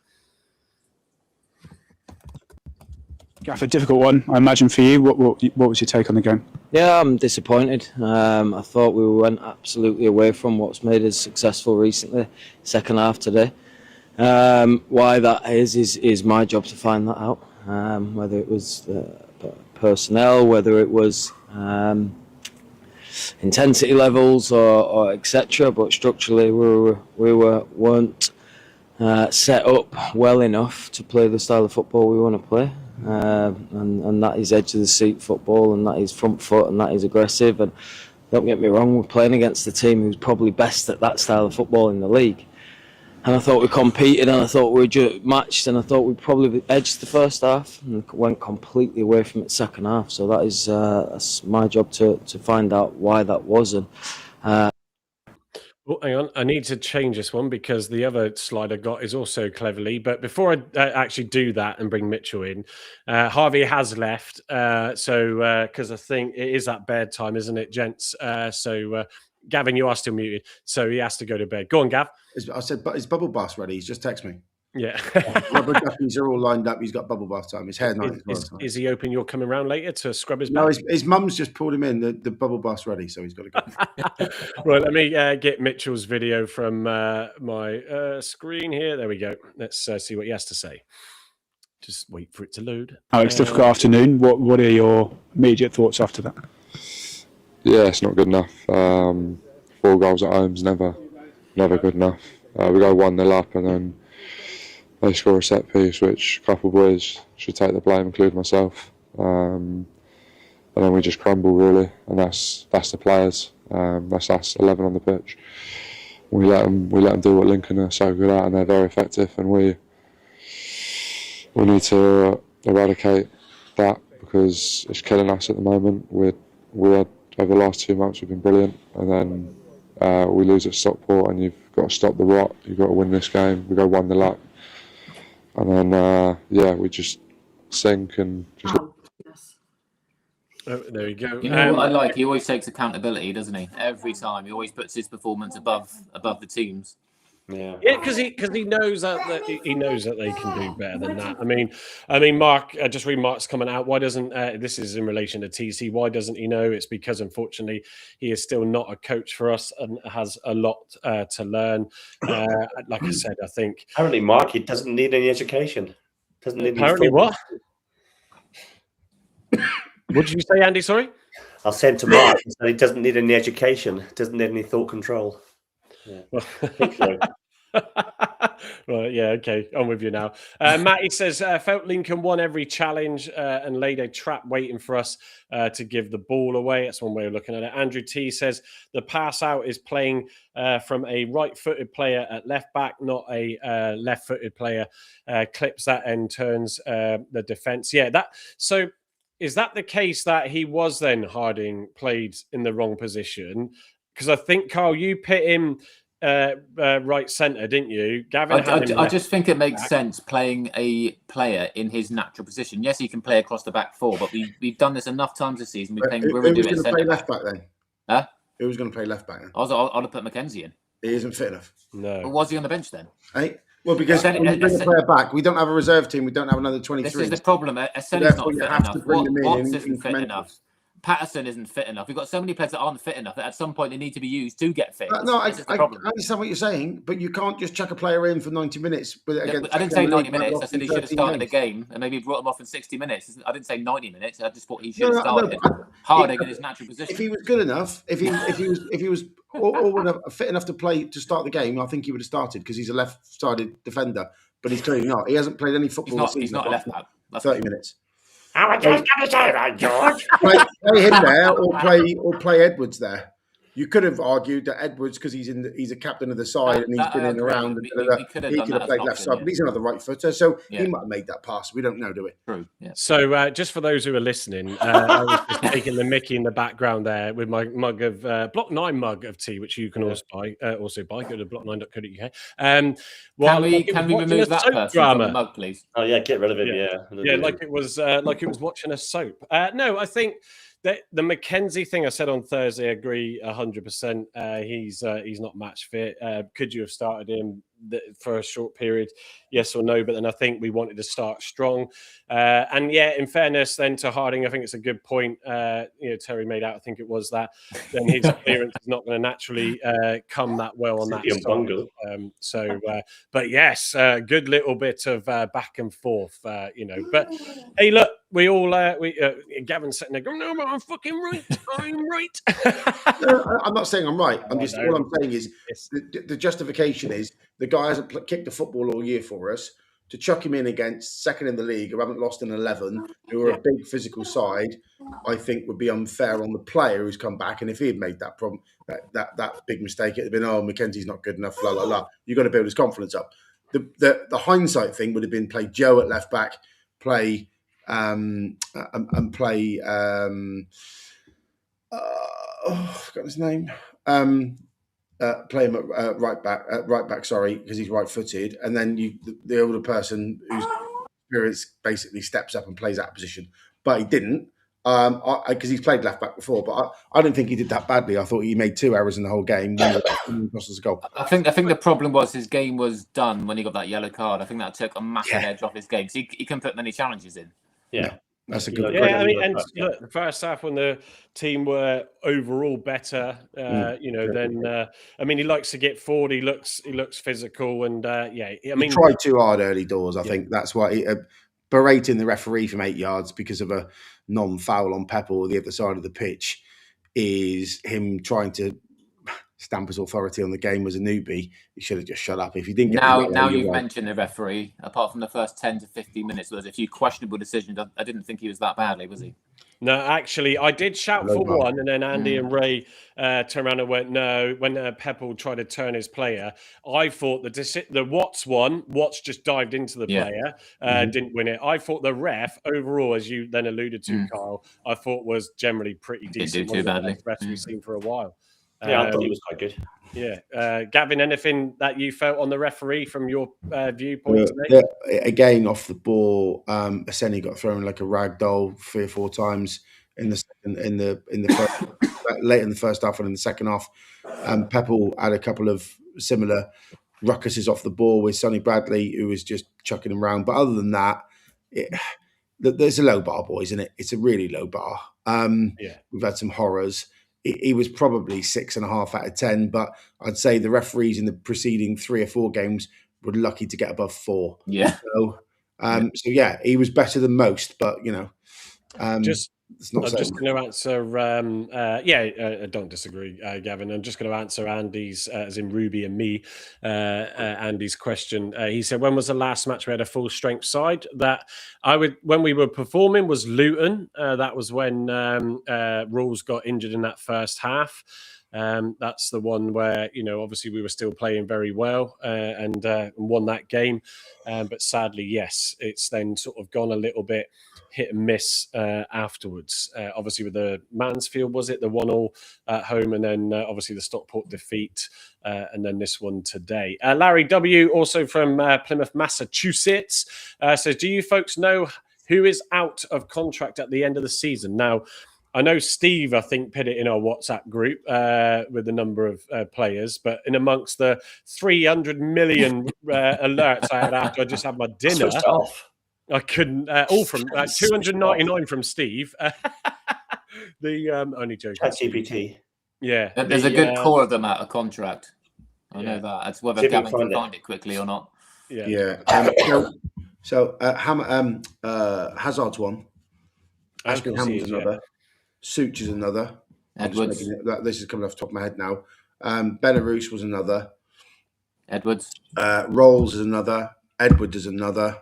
Gaff, a difficult one, I imagine, for you. What was your take on the game? Yeah, I'm disappointed. I thought we went absolutely away from what's made us successful recently. Second half today. Why that is my job to find that out. Whether it was personnel, whether it was intensity levels or etc. But structurally, we weren't set up well enough to play the style of football we want to play. And that is edge of the seat football, and that is front foot, and that is aggressive. And don't get me wrong, we're playing against the team who's probably best at that style of football in the league. And I thought we competed, and I thought we were matched, and I thought we probably edged the first half and went completely away from it second half. So that is that's my job to find out why that was. And Oh, hang on, I need to change this one because the other slide I got is also Cleverly. But before I actually do that and bring Mitchell in, Harvey has left. So because I think it is at bedtime, isn't it, gents? So Gavin, you are still muted, so he has to go to bed. Go on, Gav. I said, but his bubble bath ready. He's just texted me. Yeah. Rubber duckies are all lined up. He's got bubble bath time. His hair nice. Is he hoping you're coming around later to scrub his back? No, his mum's just pulled him in. The bubble bath's ready, so he's got to go. Right, let me get Mitchell's video from my screen here. There we go. Let's see what he has to say. Just wait for it to load. Alex, difficult afternoon. What are your immediate thoughts after that? Yeah, it's not good enough. 4 goals at home is never good enough. We go 1-0 up and then they score a set piece, which a couple of boys should take the blame, including myself. And then we just crumble, really, and that's the players. That's us 11 on the pitch. We let them do what Lincoln are so good at, and they're very effective. And we need to eradicate that because it's killing us at the moment. We had over the last 2 months we've been brilliant, and then we lose at Stockport, and you've got to stop the rot. You've got to win this game. We go 1-0 up. And then, we just sink and just... Oh, there we go. You know what I like? He always takes accountability, doesn't he? Every time. He always puts his performance above the team's. Yeah, because he knows that he knows that they can do better than that. I mean, Mark, just read Mark's comment out. Why doesn't this is in relation to TC? Why doesn't he know? It's because unfortunately he is still not a coach for us and has a lot to learn. Like I said, I think apparently Mark, he doesn't need any education. Doesn't need apparently what? What did you say, Andy? Sorry? I was saying to Mark that he doesn't need any education, doesn't need any thought control. Yeah. Right, yeah, okay, I'm with you now. Matty says, felt Lincoln won every challenge and laid a trap waiting for us to give the ball away. That's one way of looking at it. Andrew T says, the pass out is playing from a right-footed player at left back, not a left-footed player. Clips that and turns the defence. Yeah, so is that the case that he was then, Harding, played in the wrong position? Because I think, Carl, you put him right centre, didn't you? Gavin, I just think it makes sense playing a player in his natural position. Yes, he can play across the back four, but we've done this enough times this season. We're playing. Who was going to play left back then? Huh? Who was going to play left back then? I'd have put Mackenzie in. He isn't fit enough. No. But was he on the bench then? Hey, well, because when you bring a player back, we don't have a reserve team. We don't have another 23. This is the problem. Essendon's not fit enough. Watts isn't fit enough. Patterson isn't fit enough. We've got so many players that aren't fit enough that at some point they need to be used to get fit. No, I understand what you're saying, but you can't just chuck a player in for 90 minutes. I didn't say 90 minutes. I said he should have started the game and maybe brought him off in 60 minutes. I didn't say 90 minutes. I just thought he should have started Harding in his natural position. If he was good enough, if he was fit enough to play to start the game, I think he would have started because he's a left-sided defender. But he's clearly not. He hasn't played any football. He's not a left back. 30 minutes. I was just going to say that, George. Play him there, or play Edwards there. You could have argued that Edwards, because he's a captain of the side and he's been in around. He could have played left side, but he's another right footer, so he might have made that pass. We don't know, do we? True. Yeah. So, just for those who are listening, I was just taking the Mickey in the background there with my mug of Block 9 mug of tea, which you can also buy. Go to block9.co.uk. Can we remove that person from the mug, please? Oh yeah, get rid of it. Yeah, like it was watching a soap. No, I think. The Mackenzie thing I said on Thursday, I agree 100%. He's not match fit. Could you have started him for a short period? Yes or no? But then I think we wanted to start strong. And yeah, in fairness, then to Harding, I think it's a good point. Terry made out. I think it was that. Then his clearance is not going to naturally come that well on that side. But yes, good little bit of back and forth. But hey, look. We all, Gavin's sitting there going, no, I'm fucking right. I'm right. No, I'm not saying I'm right. All I'm saying is the justification is the guy hasn't kicked a football all year for us. To chuck him in against second in the league who haven't lost in 11, who are a big physical side, I think would be unfair on the player who's come back. And if he had made that problem, that big mistake, it'd have been, Mackenzie's not good enough, la la la. You've got to build his confidence up. The hindsight thing would have been play Joe at left back, play. And play. I forgot his name. Play him at right back. Sorry, because he's right-footed, and then the older person whose experience basically steps up and plays that position. But he didn't, because he's played left back before. But I didn't think he did that badly. I thought he made 2 errors in the whole game. Goal. I think the problem was his game was done when he got that yellow card. I think that took a massive edge off his game. So he couldn't put many challenges in. Yeah. That's a good. Yeah, I mean, and look, the first half when the team were overall better, then he likes to get forward. He looks physical, and he tried too hard early doors. I think that's why berating the referee from 8 yards because of a non-foul on Pepper or the other side of the pitch is him trying to stamp his authority on the game as a newbie. He should have just shut up. If he didn't get now you've mentioned the referee, apart from the first 10 to 15 minutes, there was a few questionable decisions. I didn't think he was that badly, was he? No, actually, I did shout for one, and then Andy and Ray turned around and went, no. When Pepple tried to turn his player, I thought the Watts just dived into the player, didn't win it. I thought the ref, overall, as you then alluded to, Kyle, I thought was generally pretty decent. Didn't do too badly. The rest we've seen for a while. Yeah, I thought he was quite good. Yeah. Gavin, anything that you felt on the referee from your viewpoint today? Again, off the ball, Aseni got thrown like a rag doll 3 or 4 times in the first, late in the first half and in the second half. Pepple had a couple of similar ruckuses off the ball with Sonny Bradley, who was just chucking him around. But other than that, there's a low bar, boys, isn't it? It's a really low bar. We've had some horrors. He was probably 6.5 out of 10, but I'd say the referees in the preceding 3 or 4 games were lucky to get above 4. Yeah. So he was better than most, but It's not I'm saying just going to answer. I don't disagree, Gavin. I'm just going to answer Andy's, as in Ruby and me, Andy's question. He said, "When was the last match we had a full strength side?" That when we were performing was Luton. That was when Rules got injured in that first half. That's the one where, obviously we were still playing very well and won that game. But sadly, yes, it's then sort of gone a little bit hit and miss afterwards. Obviously with the Mansfield, was it the 1-1 at home, and then obviously the Stockport defeat, and then this one today. Larry W, also from Plymouth, Massachusetts, says, "Do you folks know who is out of contract at the end of the season?" Now, I know Steve, I think, put it in our WhatsApp group with the number of players, but in amongst the 300 million alerts I had after I just had my dinner, switched off. I couldn't. All from 299 from Steve. The only joking. ChatGPT. Yeah, there's a good core of them out of contract. I know that. It's whether Gavin can find it quickly or not. Yeah. So Hazard's one. Ashby Hammond's another. Such is another. Edwards. This is coming off the top of my head now. Belarus was another. Edwards. Rolls is another. Edwards is another.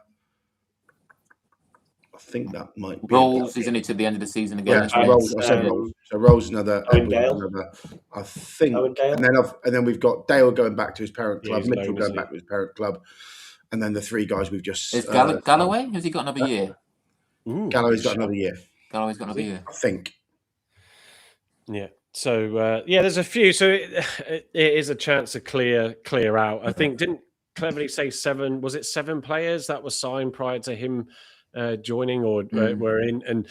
I think that might be Rolls is only to the end of the season again. Yeah, Rolls. I said Rolls. So Rolls is another. Edwards Dale. is another. I think. And then we've got Dale going back to his parent club. Mitchell going back to his parent club. And then the three guys we've just. Is Galloway? Has he got another year? Galloway's got another year. Galloway's got another year. I think. Yeah. So there's a few. So it is a chance to clear out. I think didn't Cleverly say 7? Was it 7 players that were signed prior to him joining or were in? And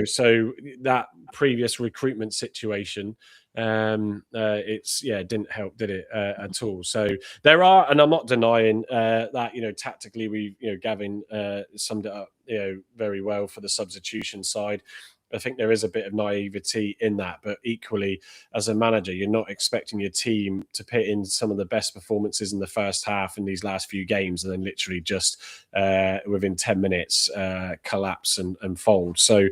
so that previous recruitment situation, it didn't help, did it at all? So there are, and I'm not denying that tactically Gavin summed it up very well for the substitution side. I think there is a bit of naivety in that, but equally, as a manager, you're not expecting your team to put in some of the best performances in the first half in these last few games and then literally just within 10 minutes collapse and fold. So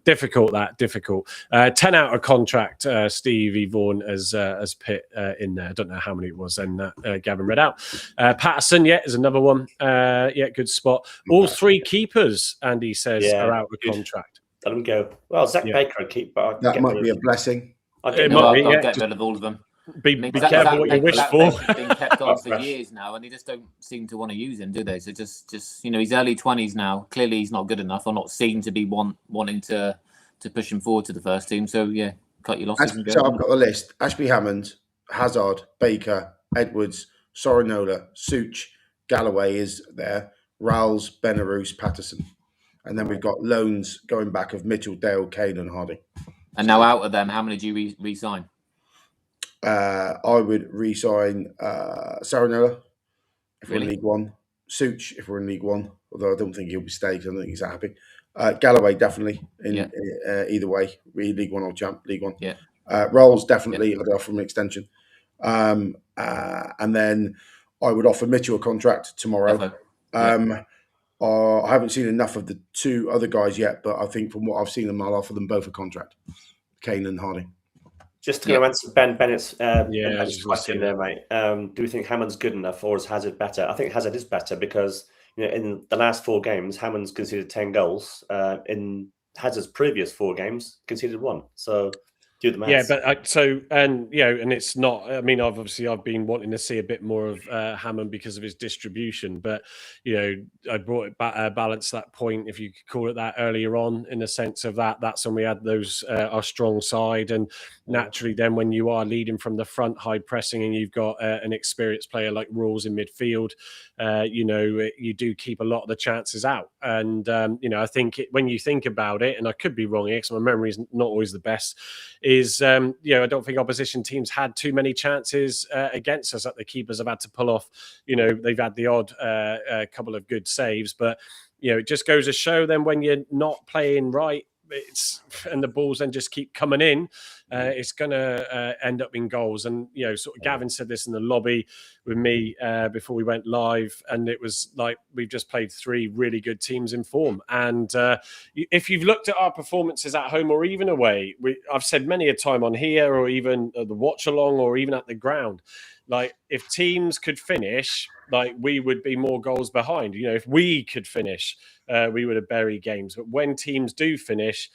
difficult. 10 out of contract, Steve Vaughan as Pitt in there. I don't know how many it was then Gavin read out. Patterson, is another one. Good spot. All 3 keepers, Andy says, are out of contract. Let them go. Well, Zach Baker I'd keep, but that might be a blessing. I'll get rid of all of them. Be careful what you wish for. He's been kept on for years now, and they just don't seem to want to use him, do they? So just he's early 20s now. Clearly, he's not good enough, or not seen to be wanting to push him forward to the first team. So cut your losses. So I've got the list: Ashby Hammond, Hazard, Baker, Edwards, Sorinola, Such, Galloway is there, Rowles, Belarus, Patterson. And then we've got loans going back of Mitchell, Dale, Kane and Harding. And now out of them, how many do you re-sign? I would re-sign Saranola if we're in League One. Such if we're in League One, although I don't think he'll be staying. I don't think he's that happy. Galloway definitely in either way, League One or League One. Yeah. Rolls definitely. I'd offer him an extension. And then I would offer Mitchell a contract tomorrow. I haven't seen enough of the 2 other guys yet, but I think from what I've seen them, I'll offer them both a contract. Kane and Harding. Just to answer Ben Bennett's question there, mate. Do we think Hammond's good enough, or is Hazard better? I think Hazard is better because in the last 4 games, Hammond's conceded 10 goals. In Hazard's previous 4 games, conceded 1. So do the maths. Yeah, but and it's not. I mean, I've been wanting to see a bit more of Hammond because of his distribution, but I brought it back, balance that point, if you could call it that, earlier on, in the sense of that's when we had those our strong side, and naturally, then when you are leading from the front, high pressing, and you've got an experienced player like Rawls in midfield, you do keep a lot of the chances out, and I think when you think about it, and I could be wrong here because my memory is not always the best. I don't think opposition teams had too many chances against us that the keepers have had to pull off. They've had the odd couple of good saves, but it just goes to show then when you're not playing right, and the balls then just keep coming in, it's going to end up in goals. And, you know, sort of Gavin said this in the lobby with me before we went live, and it was like we've just played 3 really good teams in form. And if you've looked at our performances at home or even away, I've said many a time on here or even the watch along or even at the ground, like if teams could finish, like we would be more goals behind. You know, if we could finish, we would have buried games. But when teams do finish,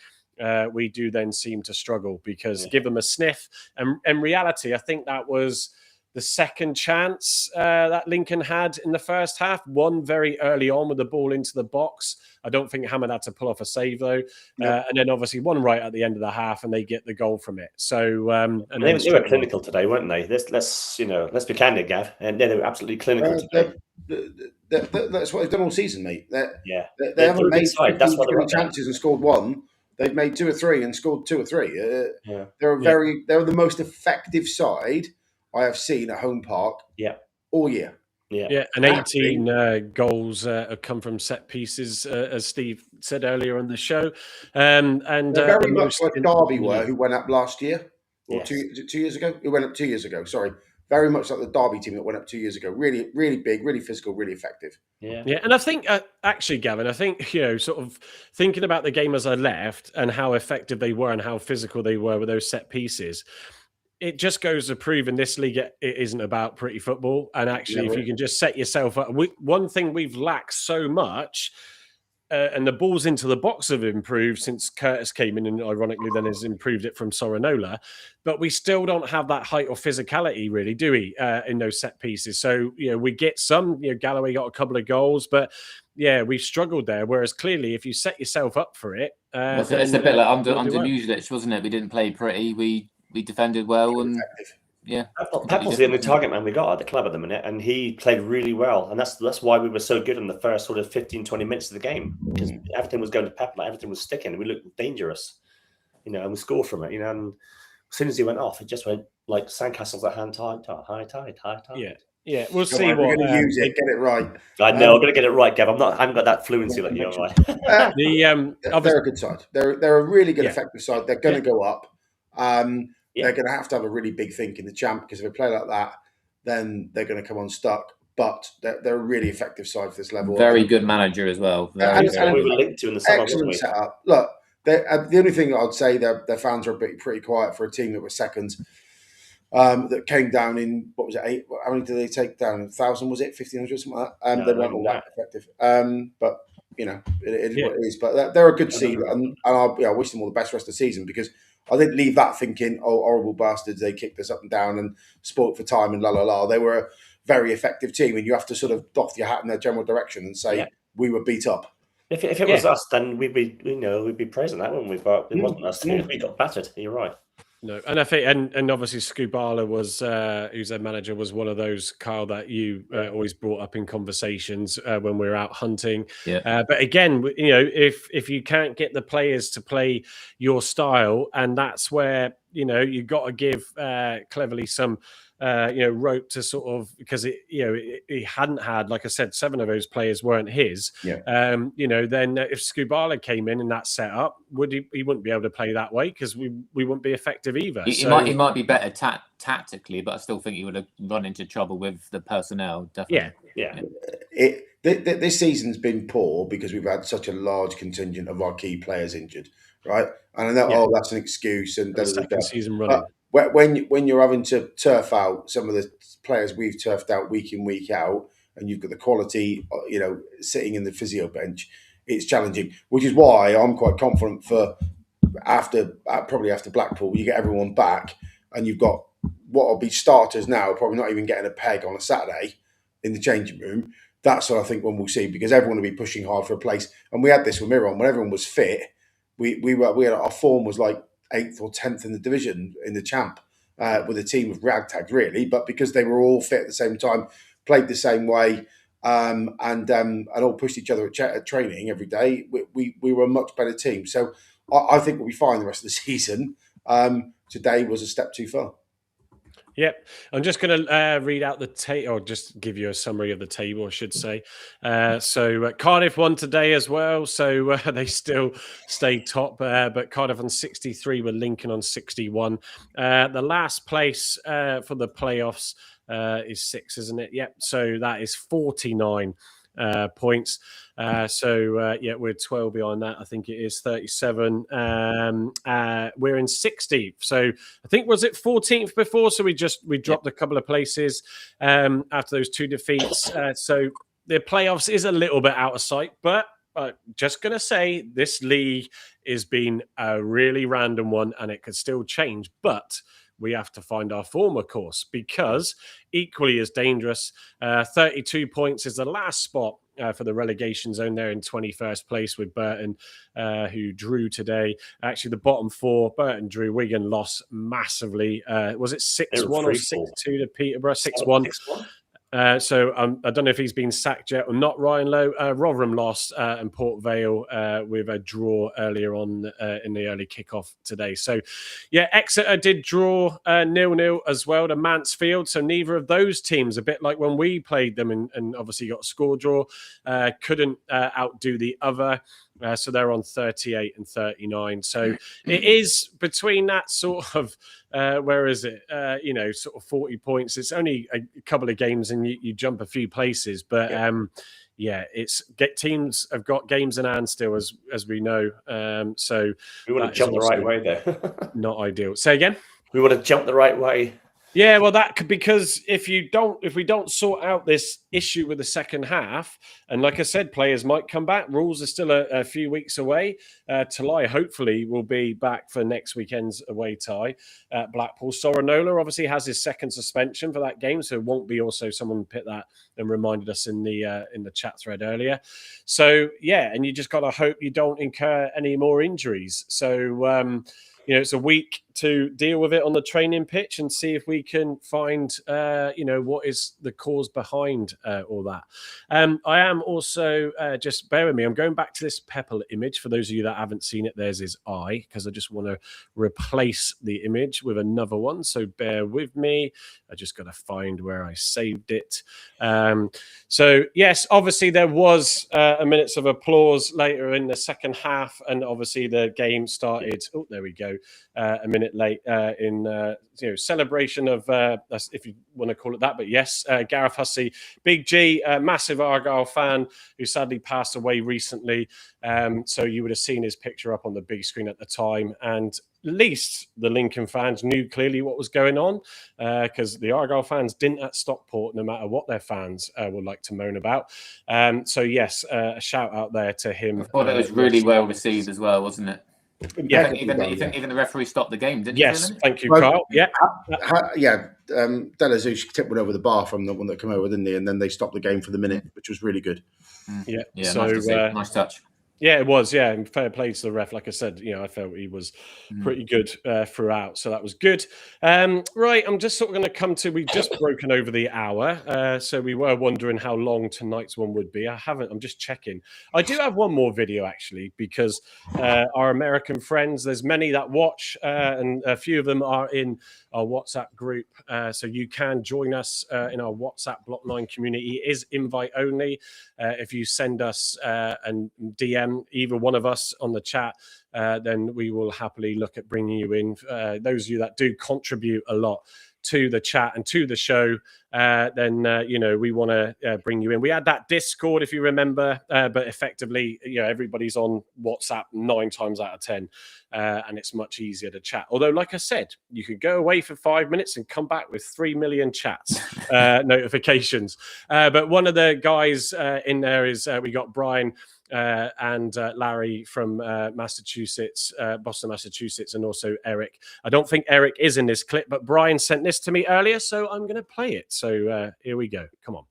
we do then seem to struggle because give them a sniff. And in reality, I think that was the second chance that Lincoln had in the first half. One very early on with the ball into the box. I don't think Hammond had to pull off a save though. And then obviously one right at the end of the half, and they get the goal from it. So and they were clinical today, weren't they? Let's be candid, Gav. And they were absolutely clinical today. That's what they've done all season, mate. They haven't made 20 chances and scored 1. They've made 2 or 3 and scored 2 or 3. They're the most effective side I have seen at home park all year. Yeah, and 18 goals have come from set pieces, as Steve said earlier on the show. And they're very much like Derby were, who went up last year, or 2 years ago? Who went up 2 years ago, sorry. Very much like the Derby team that went up 2 years ago. Really, really big, really physical, really effective. Yeah, and I think, actually, Gavin, I think, you know, sort of thinking about the game as I left and how effective they were and how physical they were with those set pieces, it just goes to prove in this league it isn't about pretty football. And actually, if you can just set yourself up, one thing we've lacked so much, and the balls into the box have improved since Curtis came in, and ironically then has improved it from Sorinola. But we still don't have that height or physicality, really, do we, in those set pieces? So, you know, we get some, you know, Galloway got a couple of goals, but yeah, we've struggled there. Whereas clearly, if you set yourself up for it... it's a bit like under Muzic, wasn't it? We didn't play pretty. We defended well, and Pep was the only target man we got at the club at the minute, and he played really well, and that's why we were so good in the first sort of 15-20 minutes of the game, because everything was going to Pep, like everything was sticking. We looked dangerous, you know, and we scored from it, you know. And as soon as he went off, it just went like sandcastles at hand tide, high tide. Yeah, we'll see what we're going to use it. Get it right. I know. I'm going to get it right, Gav. I haven't got that fluency like you. They're a good side. They're a really good, effective side. They're going to go up. They're going to have a really big think in the champ, because if they play like that, then they're going to come unstuck. But they're a really effective side for this level. Very good manager as well. We were linked to in the summer. Excellent setup. Look, the only thing I'd say, their fans are pretty quiet for a team that were second. That came down in, what was it, 8? How many did they take down? 1,000, was it? 1,500, something like that? They weren't all that effective. But, you know, it is what it is. But they're a good seed, and I wish them all the best rest of the season, because I didn't leave that thinking, oh, horrible bastards, they kicked us up and down and spoilt for time and la. They were a very effective team, and you have to sort of doff your hat in their general direction and say, we were beat up. If it was us, then we'd be praising that, wouldn't we? But it wasn't us. We got battered. You're right. No, and I think, and obviously Skubala was, who's their manager, was one of those, Kyle, that you always brought up in conversations when we were out hunting. But again, you know, if you can't get the players to play your style, and that's where, you know, you got to give Cleverly some, rope to sort of, because he hadn't had, like I said, 7 of those players weren't his. Then if Skubala came in that setup, he wouldn't be able to play that way, because we wouldn't be effective either. He might be better tactically, but I still think he would have run into trouble with the personnel. Definitely. This season's been poor because we've had such a large contingent of our key players injured, right? And I know, that's an excuse, and season running. When you're having to turf out some of the players we've turfed out week in, week out, and you've got the quality, sitting in the physio bench, it's challenging. Which is why I'm quite confident for probably after Blackpool, you get everyone back, and you've got what will be starters now, probably not even getting a peg on a Saturday in the changing room. That's what I think when we'll see, because everyone will be pushing hard for a place. And we had this with Miron when everyone was fit. We had our form was like 8th or 10th in the division in the champ, with a team of ragtags really, but because they were all fit at the same time, played the same way, and all pushed each other at training every day, we were a much better team. So I think we'll be fine the rest of the season. Today was a step too far. Yep, I'm just going to read out the table, or just give you a summary of the table, I should say. So Cardiff won today as well, so they still stay top, but Cardiff on 63 with Lincoln on 61. The last place for the playoffs is 6, isn't it? Yep, so that is 49 points. Yeah, we're 12 behind that. I think it is 37. We're in 60. So I think, was it 14th before? So we dropped a couple of places after those 2 defeats. So the playoffs is a little bit out of sight, but just going to say this league has been a really random one and it could still change, but we have to find our form, of course, because equally as dangerous, 32 points is the last spot for the relegation zone. There in 21st place with Burton, who drew today. Actually, the bottom 4, Burton drew, Wigan lost massively. Was it 6-1 or 6-2 to Peterborough? 6-1. So I don't know if he's been sacked yet or not, Ryan Lowe. Rotherham lost and Port Vale with a draw earlier on in the early kickoff today. So, yeah, Exeter did draw 0-0 as well to Mansfield. So neither of those teams, a bit like when we played them and obviously got a score draw, couldn't outdo the other. So they're on 38 and 39. So it is between that sort of, where is it? Sort of 40 points. It's only a couple of games and you jump a few places. But teams have got games in hand still, as we know. So we want to jump the right way there. Not ideal. Say again? We want to jump the right way. Yeah, well, that could, because if we don't sort out this issue with the second half, and like I said, players might come back. Rules are still a few weeks away. Talai hopefully will be back for next weekend's away tie at Blackpool. Soranola obviously has his second suspension for that game, so it won't be also someone picked that and reminded us in the chat thread earlier. So yeah, and you just got to hope you don't incur any more injuries. So it's a week to deal with it on the training pitch and see if we can find, what is the cause behind all that. I am also, just bear with me, I'm going back to this Pepper image. For those of you that haven't seen it, there's his eye, because I just want to replace the image with another one. So bear with me. I just got to find where I saved it. So yes, obviously there was a minutes of applause later in the second half, and obviously the game started. Oh, there we go. A minute late in celebration of, if you want to call it that. But yes, Gareth Hussey, Big G, massive Argyle fan who sadly passed away recently. So you would have seen his picture up on the big screen at the time, and at least the Lincoln fans knew clearly what was going on, because the Argyle fans didn't at Stockport, no matter what their fans would like to moan about. So yes, a shout out there to him. I thought it was really well received as well, wasn't it? Yeah, even the referee stopped the game, didn't he? Yes, thank you, Carl. Yeah, Delazouche tipped one over the bar from the one that came over, didn't he? And then they stopped the game for the minute, which was really good. Yeah, so nice touch. Yeah, it was. Yeah, and fair play to the ref. Like I said, I felt he was pretty good throughout, so that was good. Right, I'm just sort of going to come to. We've just broken over the hour, so we were wondering how long tonight's one would be. I'm just checking. I do have one more video actually, because our American friends, there's many that watch, and a few of them are in our WhatsApp group, so you can join us in our WhatsApp Block 9 community. It is invite only. If you send us and DM either one of us on the chat, then we will happily look at bringing you in. Those of you that do contribute a lot to the chat and to the show, then we want to bring you in. We had that Discord, if you remember, but effectively, everybody's on WhatsApp 9 times out of 10, and it's much easier to chat. Although, like I said, you could go away for 5 minutes and come back with 3 million chats notifications. But one of the guys in there is we got Brian and Larry from Massachusetts, Boston, Massachusetts, and also Eric. I don't think Eric is in this clip, but Brian sent this to me earlier, so I'm going to play it. So here we go. Come on.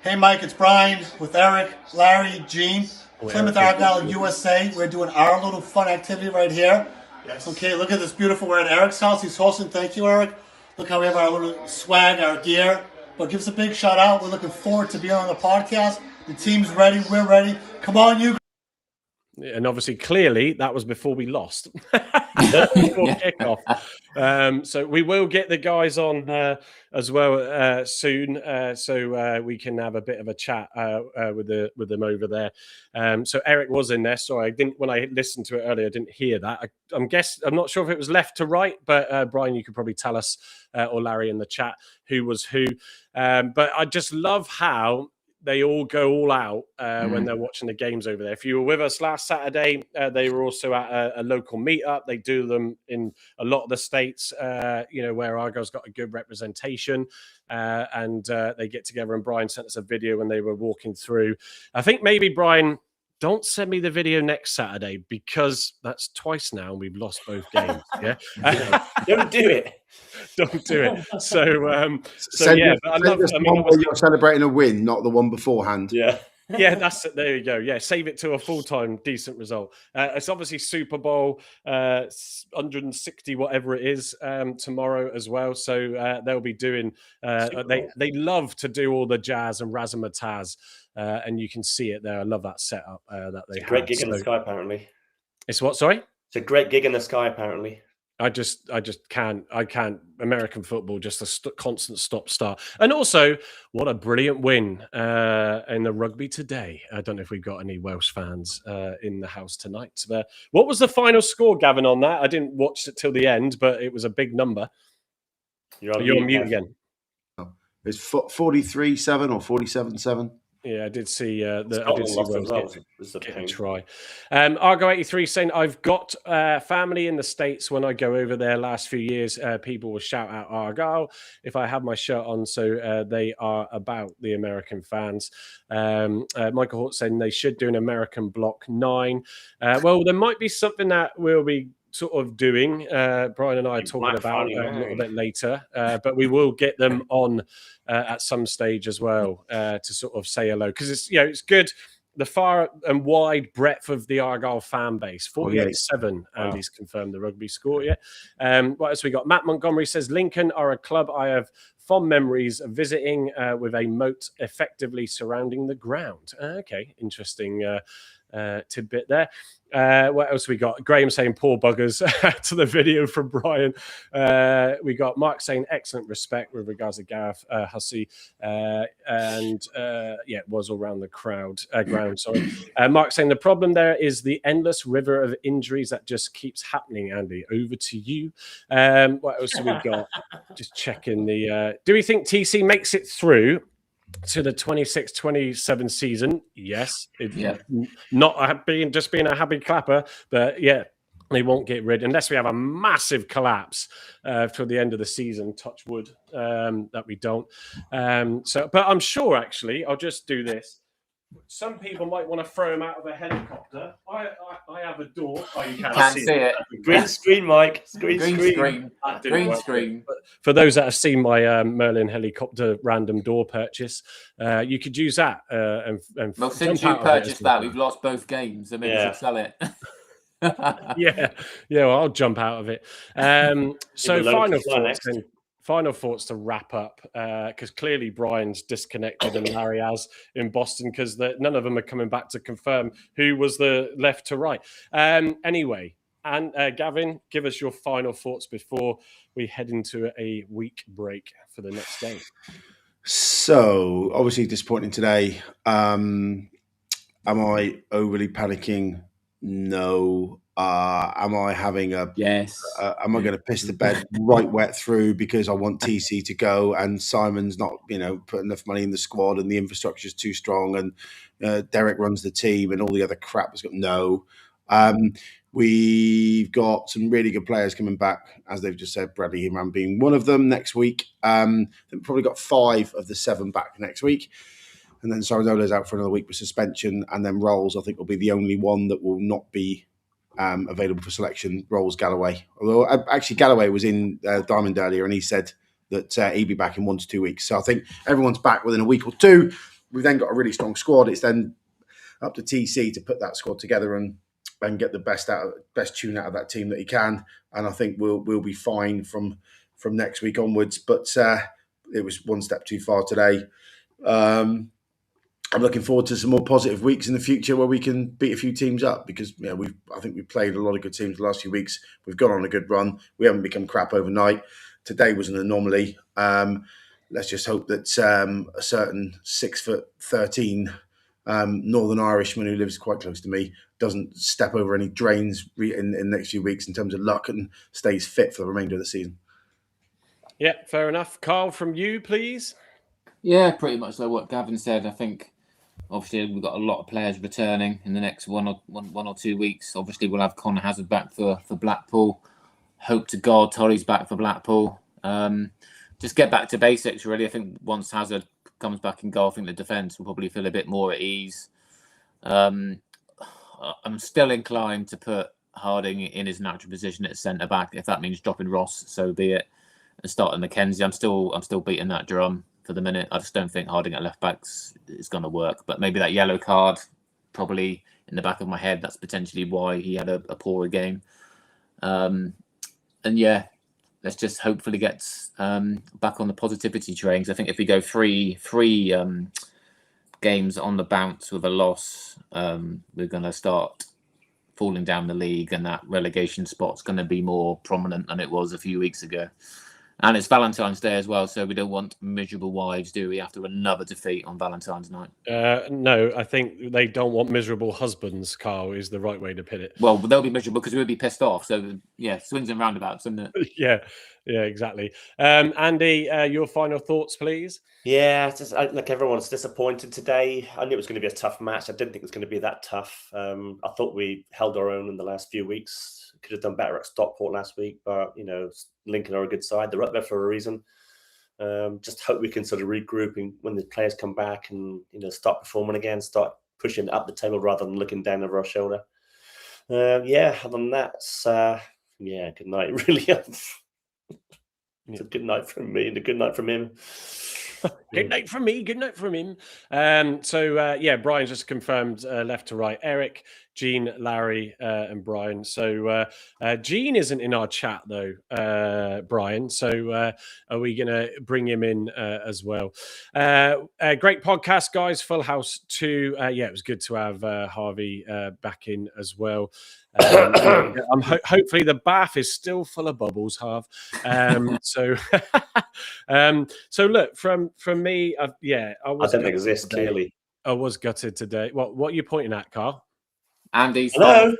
Hey, Mike, it's Brian with Eric, Larry, Gene, Plymouth Argyle, USA. We're doing our little fun activity right here. Yes. Okay, look at this beautiful. We're at Eric's house. He's hosting. Thank you, Eric. Look how we have our little swag, our gear. But give us a big shout out. We're looking forward to being on the podcast. The team's ready. We're ready. Come on, you. And obviously, clearly, that was before we lost. before kickoff. So we will get the guys on as well soon, so we can have a bit of a chat with them over there. So Eric was in there. Sorry, I didn't. When I listened to it earlier, I didn't hear that. I'm not sure if it was left to right, but Brian, you could probably tell us, or Larry in the chat, who was who. But I just love how they all go all out when they're watching the games over there. If you were with us last Saturday, they were also at a local meetup. They do them in a lot of the states, where Argyle's got a good representation, and they get together. And Brian sent us a video when they were walking through. I think maybe, Brian, don't send me the video next Saturday, because that's twice now and we've lost both games. Yeah, don't do it. Don't do it. So Send but I love. us one where you're celebrating a win, not the one beforehand. Yeah. Yeah, that's it. There you go. Yeah, save it to a full-time decent result. It's obviously Super Bowl 160, whatever it is, tomorrow as well. So they'll be doing. They love to do all the jazz and razzmatazz, and you can see it there. I love that setup that they have. Great gig in the sky, apparently. It's what? Sorry. It's a great gig in the sky, apparently. I just can't. American football, just a constant stop-start. And also, what a brilliant win in the rugby today. I don't know if we've got any Welsh fans in the house tonight. What was the final score, Gavin, on that? I didn't watch it till the end, but it was a big number. You're on mute again. It's 43-7 or 47-7. Yeah, I did see Wales get a try. Argo83 saying, I've got family in the States. When I go over there last few years, people will shout out Argyle if I have my shirt on. So they are about the American fans. Michael Hort saying they should do an American block 9. Well, there might be something that we'll be sort of doing. Brian and I are talking about a little bit later, but we will get them on at some stage as well to sort of say hello, because it's good. The far and wide breadth of the Argyle fan base. 48-7. Andy's confirmed the rugby score. Yeah. What else we got? Matt Montgomery says Lincoln are a club I have fond memories of visiting, with a moat effectively surrounding the ground. Okay, interesting tidbit there. What else we got? Graham saying poor buggers to the video from Brian. We got Mark saying excellent respect with regards to Gareth Hussey, and it was all around the ground. Sorry, Mark saying the problem there is the endless river of injuries that just keeps happening. Andy, over to you. What else have we got? Just checking the. Do we think TC makes it through to the 26-27 season? Yes. Not being a happy clapper, but yeah, they won't get rid unless we have a massive collapse for the end of the season. Touch wood that we don't. But I'm sure, actually, I'll just do this. Some people might want to throw him out of a helicopter. I have a door. Oh, you can't see it. Green screen, Mike. Green screen. Green well. screen. But for those that have seen my Merlin helicopter random door purchase, you could use that. Well, since you purchased that, we've lost both games. I mean, you should sell it. yeah. Well, I'll jump out of it. So final thoughts to wrap up, because clearly Brian's disconnected and Larry has in Boston, because none of them are coming back to confirm who was the left to right. Anyway, and Gavin, give us your final thoughts before we head into a week break for the next game. So, obviously disappointing today. Am I overly panicking? No. Am I having a yes? Am I going to piss the bed right wet through because I want TC to go and Simon's not, put enough money in the squad and the infrastructure is too strong and Derek runs the team and all the other crap has got no. We've got some really good players coming back, as they've just said, Bradley Himran being one of them next week. They've probably got 5 of the 7 back next week. And then Saranola's out for another week with suspension. And then Rolls, I think, will be the only one that will not be available for selection. Rolls Galloway. Although, actually, Galloway was in Diamond earlier, and he said that he'd be back in 1 to 2 weeks. So I think everyone's back within a week or 2. We've then got a really strong squad. It's then up to TC to put that squad together and get the best tune out of that team that he can. And I think we'll be fine from next week onwards. But it was one step too far today. I'm looking forward to some more positive weeks in the future where we can beat a few teams up, because I think we've played a lot of good teams the last few weeks. We've gone on a good run. We haven't become crap overnight. Today was an anomaly. Let's just hope that a certain 6'13" Northern Irishman who lives quite close to me doesn't step over any drains in the next few weeks in terms of luck, and stays fit for the remainder of the season. Yeah, fair enough. Carl, from you, please. Yeah, pretty much like what Gavin said. I think obviously we've got a lot of players returning in the next one or 2 weeks. Obviously we'll have Connor Hazard back for Blackpool. Hope to God Tolly's back for Blackpool. Just get back to basics, really. I think once Hazard comes back in goal, I think the defence will probably feel a bit more at ease. I'm still inclined to put Harding in his natural position at centre back. If that means dropping Ross, so be it, and starting Mackenzie. I'm still beating that drum for the minute. I just don't think Harding at left backs is going to work. But maybe that yellow card, probably in the back of my head, that's potentially why he had a poorer game. And yeah, let's just hopefully get back on the positivity train. Because I think if we go three games on the bounce with a loss, we're going to start falling down the league, and that relegation spot's going to be more prominent than it was a few weeks ago. And it's Valentine's Day as well, so we don't want miserable wives, do we, after another defeat on Valentine's night? No, I think they don't want miserable husbands, Carl, is the right way to put it. Well, they'll be miserable because we'll be pissed off. So, yeah, swings and roundabouts, isn't it? Yeah, exactly. Andy, your final thoughts, please. Yeah, just like everyone's disappointed today. I knew it was going to be a tough match. I didn't think it was going to be that tough. I thought we held our own in the last few weeks. Could have done better at Stockport last week, but Lincoln are a good side. They're up there for a reason. Just hope we can sort of regroup and when the players come back and start performing again, start pushing up the table rather than looking down over our shoulder. Other than that, good night. Really, it's a good night from me and a good night from him. Good night from me. Good night from him. Brian just confirmed left to right. Eric, Gene, Larry, and Brian. So Gene isn't in our chat though, Brian. So are we going to bring him in as well? Great podcast, guys. Full House 2. It was good to have Harvey back in as well. Hopefully the bath is still full of bubbles, Harv. So look, from me, I don't exist today. clearly. I was gutted today. What are you pointing at, Carl? Andy's. Hello.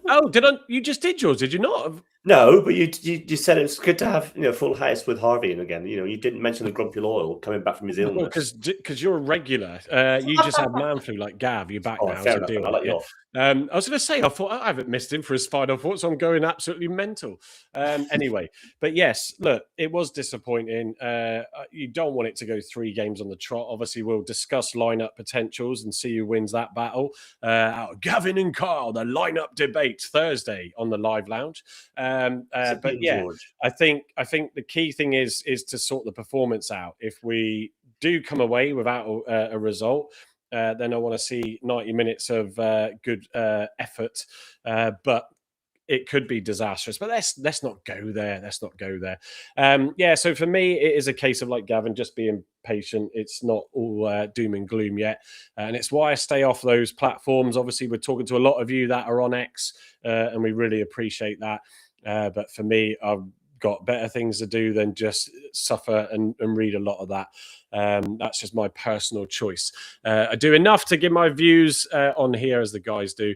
Oh, you just did yours? Did you not? No, but you said it's good to have full house with Harvey in again. You didn't mention the grumpy oil coming back from his illness. Well, because you're a regular. You just had man flu like Gav. You're back now. Fair enough. I'll let you off. I was going to say, I thought I haven't missed him for his final thoughts, so I'm going absolutely mental. Anyway, but yes, look, it was disappointing. You don't want it to go 3 games on the trot. Obviously, we'll discuss lineup potentials and see who wins that battle. Gavin and Carl, the lineup debate Thursday on the Live Lounge. But yeah, George. I think the key thing is to sort the performance out. If we do come away without a result, then I want to see 90 minutes of good effort. But it could be disastrous. But let's not go there. Let's not go there. So for me, it is a case of, like Gavin, just being patient. It's not all doom and gloom yet. And it's why I stay off those platforms. Obviously, we're talking to a lot of you that are on X, and we really appreciate that. But for me, I've got better things to do than just suffer and read a lot of that. That's just my personal choice. I do enough to give my views on here as the guys do.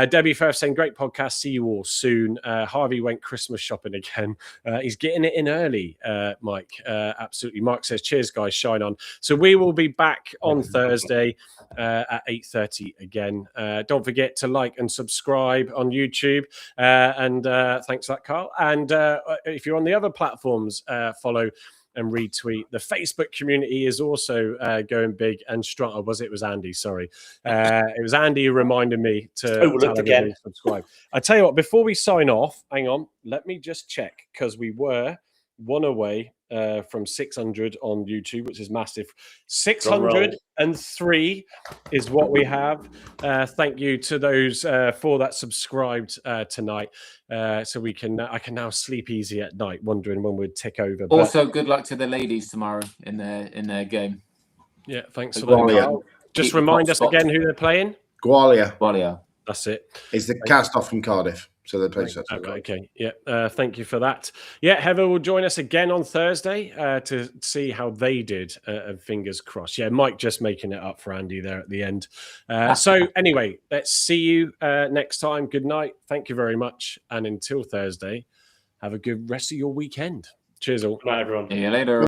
Debbie Firth saying, great podcast. See you all soon. Harvey went Christmas shopping again. He's getting it in early, Mike. Absolutely. Mark says, cheers, guys. Shine on. So we will be back on Thursday at 8:30 again. Don't forget to like and subscribe on YouTube. And thanks for that, Carl. And if you're on the other platforms, follow and retweet. The Facebook community is also going big and strong. Oh, it was Andy, sorry. It was Andy who reminded me to subscribe. I tell you what, before we sign off, hang on, let me just check, because we were one away from 600 on YouTube, which is massive. 603 is what we have. Thank you to those four that subscribed tonight. So I can now sleep easy at night, wondering when we'd tick over. Also, good luck to the ladies tomorrow in their game. Yeah, thanks for Gwalia. that, Carl. Just Keep the remind top us spot. again who they're playing. Gwalia Well, yeah. That's it. is the cast off from Cardiff, so they play such. Oh, right, okay. Yeah. Thank you for that. Yeah, Heather will join us again on Thursday to see how they did. Fingers crossed. Yeah, Mike just making it up for Andy there at the end. So anyway, let's see you next time. Good night. Thank you very much. And until Thursday, have a good rest of your weekend. Cheers all. Good night, everyone. See you later.